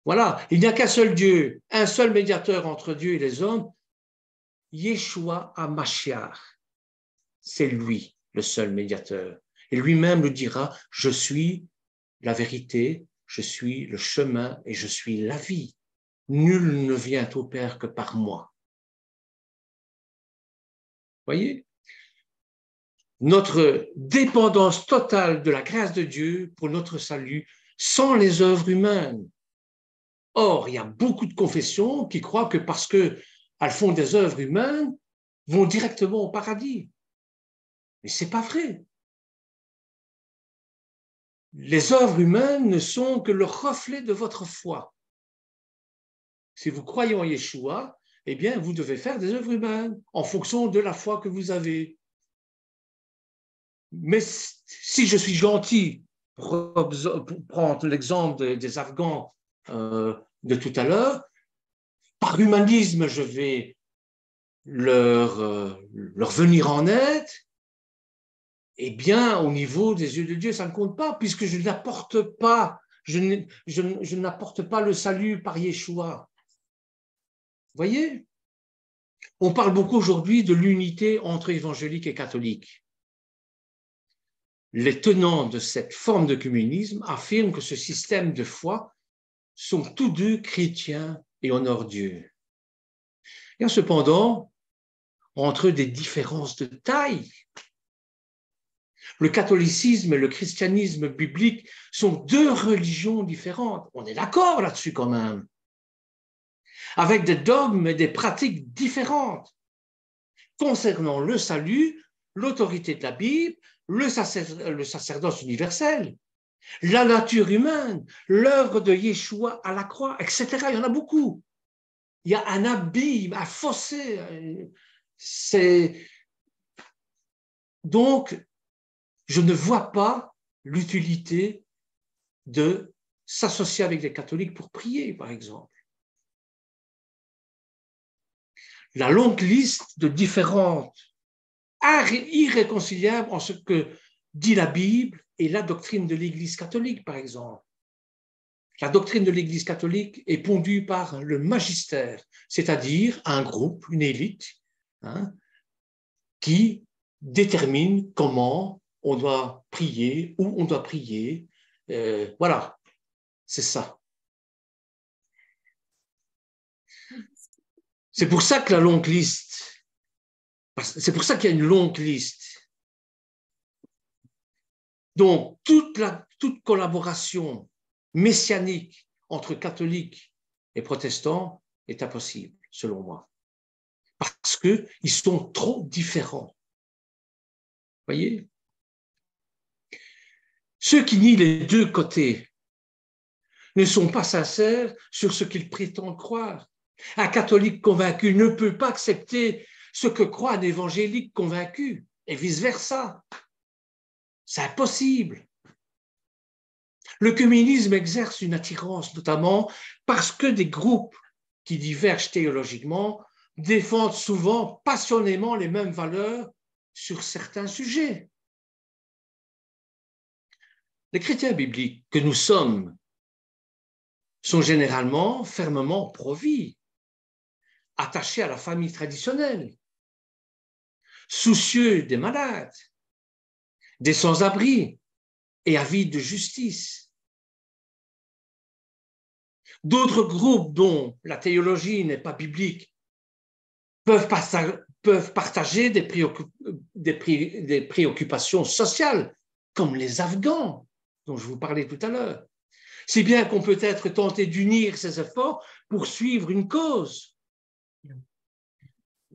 voilà, il n'y a qu'un seul Dieu, un seul médiateur entre Dieu et les hommes, Yeshua HaMashiach, c'est lui le seul médiateur. Et lui-même le dira, je suis la vérité, je suis le chemin et je suis la vie. Nul ne vient au Père que par moi. Voyez, notre dépendance totale de la grâce de Dieu pour notre salut sans les œuvres humaines. Or, il y a beaucoup de confessions qui croient que parce qu'elles font des œuvres humaines, vont directement au paradis. Mais ce n'est pas vrai. Les œuvres humaines ne sont que le reflet de votre foi. Si vous croyez en Yeshua, eh bien, vous devez faire des œuvres humaines en fonction de la foi que vous avez. Mais si je suis gentil, pour prendre l'exemple des Afghans de tout à l'heure, par humanisme, je vais leur venir en aide, eh bien, au niveau des yeux de Dieu, ça ne compte pas, puisque je n'apporte pas, je n'apporte pas le salut par Yeshua. Vous voyez? On parle beaucoup aujourd'hui de l'unité entre évangéliques et catholiques. Les tenants de cette forme de communisme affirment que ce système de foi sont tous deux chrétiens et honorent Dieu. Il y a cependant entre eux des différences de taille. Le catholicisme et le christianisme biblique sont deux religions différentes. On est d'accord là-dessus quand même. Avec des dogmes et des pratiques différentes concernant le salut, l'autorité de la Bible, le sacerdoce universel, la nature humaine, l'œuvre de Yeshua à la croix, etc. Il y en a beaucoup. Il y a un abîme, un fossé. Donc, je ne vois pas l'utilité de s'associer avec des catholiques pour prier, par exemple. la longue liste de différentes irréconciliables en ce que dit la Bible et la doctrine de l'Église catholique, par exemple. La doctrine de l'Église catholique est pondue par le magistère, c'est-à-dire un groupe, une élite, hein, qui détermine comment on doit prier, où on doit prier. Voilà, c'est ça. C'est pour ça que la longue liste, c'est pour ça qu'il y a une longue liste. Donc, toute collaboration messianique entre catholiques et protestants est impossible, selon moi, parce qu'ils sont trop différents. Vous voyez? Ceux qui nient les deux côtés ne sont pas sincères sur ce qu'ils prétendent croire. Un catholique convaincu ne peut pas accepter ce que croit un évangélique convaincu, et vice-versa. C'est impossible. Le communisme exerce une attirance, notamment parce que des groupes qui divergent théologiquement défendent souvent passionnément les mêmes valeurs sur certains sujets. Les chrétiens bibliques que nous sommes sont généralement fermement pro-vie, attachés à la famille traditionnelle, soucieux des malades, des sans-abri et avides de justice. D'autres groupes dont la théologie n'est pas biblique peuvent partager des préoccupations sociales, comme les Afghans, dont je vous parlais tout à l'heure. Si bien qu'on peut être tenté d'unir ses efforts pour suivre une cause,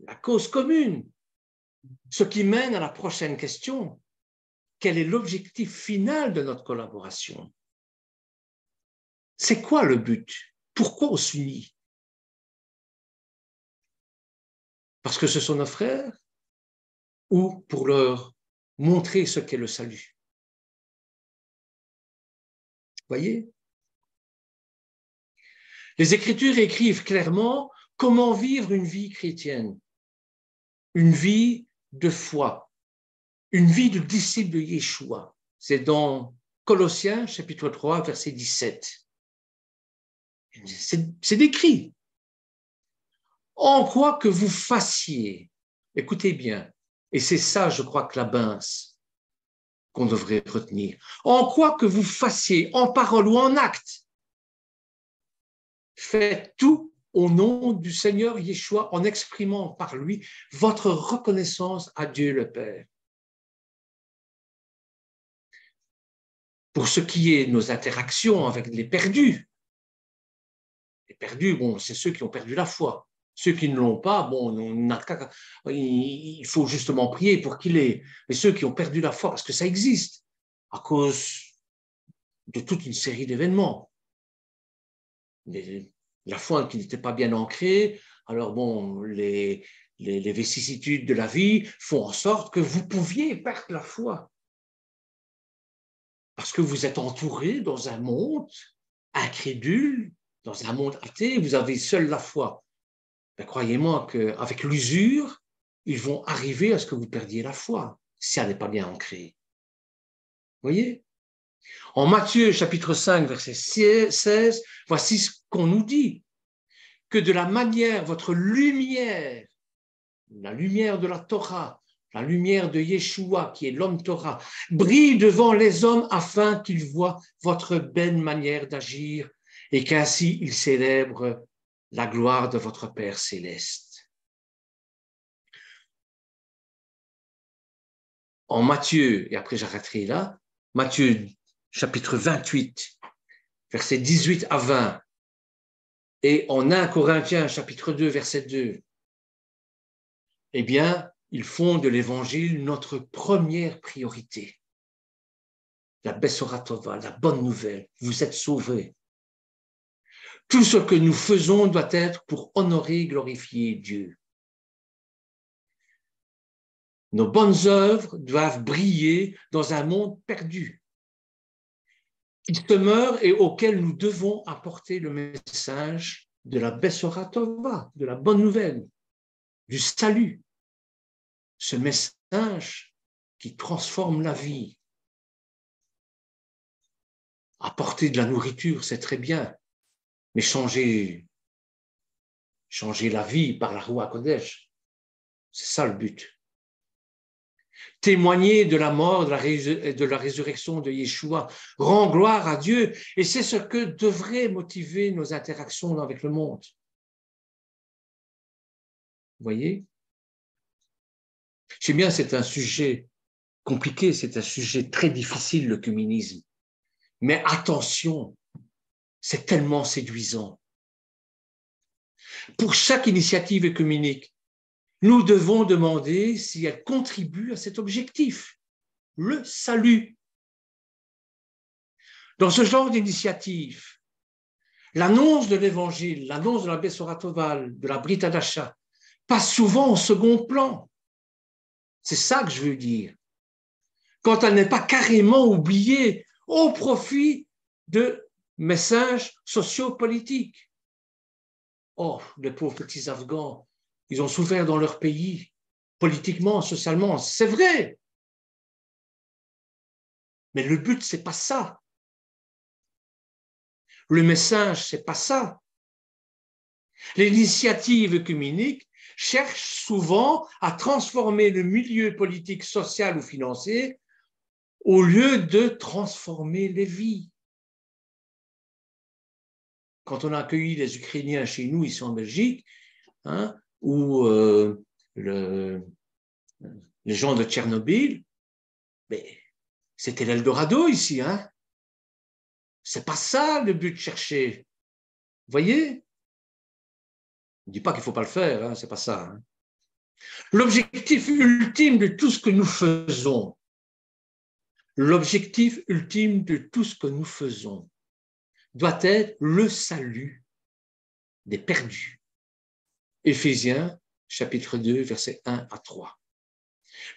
la cause commune. Ce qui mène à la prochaine question. Quel est l'objectif final de notre collaboration? C'est quoi le but? Pourquoi on s'unit? Parce que ce sont nos frères ou pour leur montrer ce qu'est le salut? Vous voyez? Les Écritures écrivent clairement comment vivre une vie chrétienne, une vie de foi, une vie de disciple de Yeshua. C'est dans Colossiens, chapitre 3, verset 17. C'est décrit. En quoi que vous fassiez, écoutez bien, et c'est ça, je crois, que la bince qu'on devrait retenir. En quoi que vous fassiez, en parole ou en acte, faites tout au nom du Seigneur Yeshua en exprimant par lui votre reconnaissance à Dieu le Père. Pour ce qui est de nos interactions avec les perdus, bon, c'est ceux qui ont perdu la foi. Ceux qui ne l'ont pas, bon, il faut justement prier pour qu'il ait. Mais ceux qui ont perdu la foi, parce que ça existe, à cause de toute une série d'événements. La foi qui n'était pas bien ancrée, alors bon, les vicissitudes de la vie font en sorte que vous pouviez perdre la foi. Parce que vous êtes entouré dans un monde incrédule, dans un monde athée, vous avez seul la foi. Ben, croyez-moi qu'avec l'usure, ils vont arriver à ce que vous perdiez la foi, si elle n'est pas bien ancrée. Vous voyez? En Matthieu, chapitre 5, verset 16, voici ce qu'on nous dit. Que de la manière, votre lumière, la lumière de la Torah, la lumière de Yeshua, qui est l'homme Torah, brille devant les hommes afin qu'ils voient votre belle manière d'agir et qu'ainsi ils célèbrent la gloire de votre Père céleste. En Matthieu, et après j'arrêterai là, Matthieu chapitre 28, versets 18 à 20, et en 1 Corinthiens chapitre 2, verset 2, eh bien, ils font de l'Évangile notre première priorité. La Bessora Tova, la bonne nouvelle, vous êtes sauvés. Tout ce que nous faisons doit être pour honorer et glorifier Dieu. Nos bonnes œuvres doivent briller dans un monde perdu, qui demeure et auquel nous devons apporter le message de la Bessora Tova, de la bonne nouvelle. du salut, ce message qui transforme la vie. Apporter de la nourriture, c'est très bien, mais changer la vie par la Roua Kodesh, c'est ça le but. Témoigner de la mort, de la résurrection de Yeshua rend gloire à Dieu et c'est ce que devrait motiver nos interactions avec le monde. Vous voyez? Je sais bien, c'est un sujet compliqué, c'est un sujet très difficile, l'œcuménisme. Mais attention, c'est tellement séduisant. Pour chaque initiative œcuménique, nous devons demander si elle contribue à cet objectif, le salut. Dans ce genre d'initiative, l'annonce de l'évangile, l'annonce de la Bessorat Toval, de la Brit Hadasha, passe souvent au second plan. C'est ça que je veux dire. Quand elle n'est pas carrément oubliée au profit de messages sociopolitiques. Oh, les pauvres petits Afghans, ils ont souffert dans leur pays, politiquement, socialement, c'est vrai. Mais le but, c'est pas ça. Le message, c'est pas ça. L'initiative œcuménique cherche souvent à transformer le milieu politique, social ou financier au lieu de transformer les vies. Quand on a accueilli les Ukrainiens chez nous, ici en Belgique, ou les gens de Tchernobyl, c'était l'Eldorado ici. C'est pas ça le but de chercher. Vous voyez? Je ne dis pas qu'il ne faut pas le faire, c'est pas ça. L'objectif ultime de tout ce que nous faisons, doit être le salut des perdus. Éphésiens, chapitre 2, versets 1 à 3.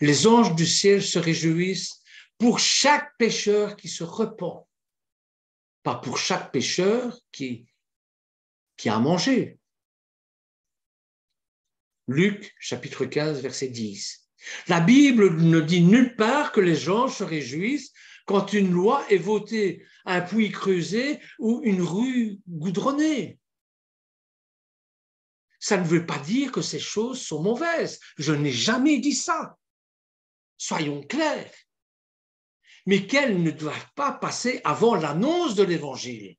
Les anges du ciel se réjouissent pour chaque pécheur qui se repent, pas pour chaque pécheur qui a mangé. Luc, chapitre 15, verset 10. La Bible ne dit nulle part que les anges se réjouissent quand une loi est votée, un puits creusé ou une rue goudronnée. Ça ne veut pas dire que ces choses sont mauvaises. Je n'ai jamais dit ça. Soyons clairs. Mais qu'elles ne doivent pas passer avant l'annonce de l'Évangile.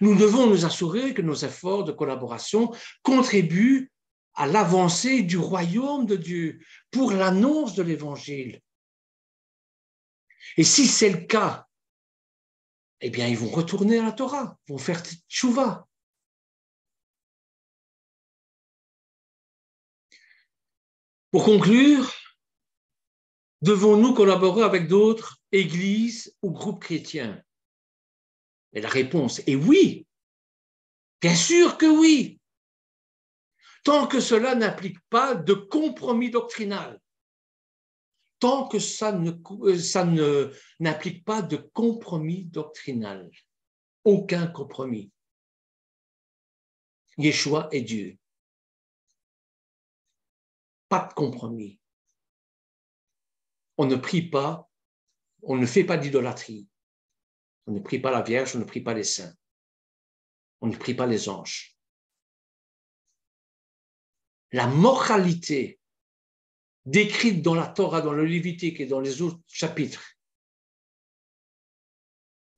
Nous devons nous assurer que nos efforts de collaboration contribuent à l'avancée du royaume de Dieu pour l'annonce de l'Évangile. Et si c'est le cas, eh bien, ils vont retourner à la Torah, vont faire tchouva. Pour conclure, devons-nous collaborer avec d'autres églises ou groupes chrétiens? Et la réponse est oui. Bien sûr que oui. Tant que cela n'implique pas de compromis doctrinal. Tant que ça n'implique pas de compromis doctrinal. Aucun compromis. Yeshua est Dieu. Pas de compromis. On ne prie pas, on ne fait pas d'idolâtrie. On ne prie pas la Vierge, on ne prie pas les saints. On ne prie pas les anges. La moralité décrite dans la Torah, dans le Lévitique et dans les autres chapitres,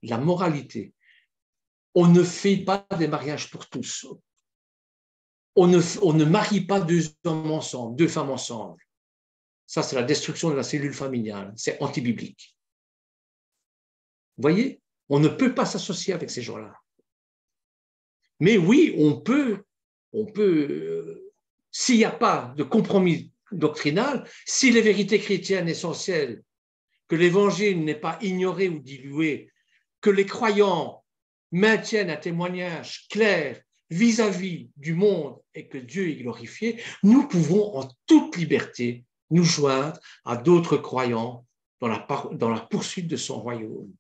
la moralité, on ne fait pas des mariages pour tous. On ne marie pas deux hommes ensemble, deux femmes ensemble. Ça, c'est la destruction de la cellule familiale. C'est antibiblique. Vous voyez? On ne peut pas s'associer avec ces gens-là. Mais oui, on peut s'il n'y a pas de compromis doctrinal, si les vérités chrétiennes essentielles, que l'évangile n'est pas ignoré ou dilué, que les croyants maintiennent un témoignage clair vis-à-vis du monde et que Dieu est glorifié, nous pouvons en toute liberté nous joindre à d'autres croyants dans la poursuite de son royaume.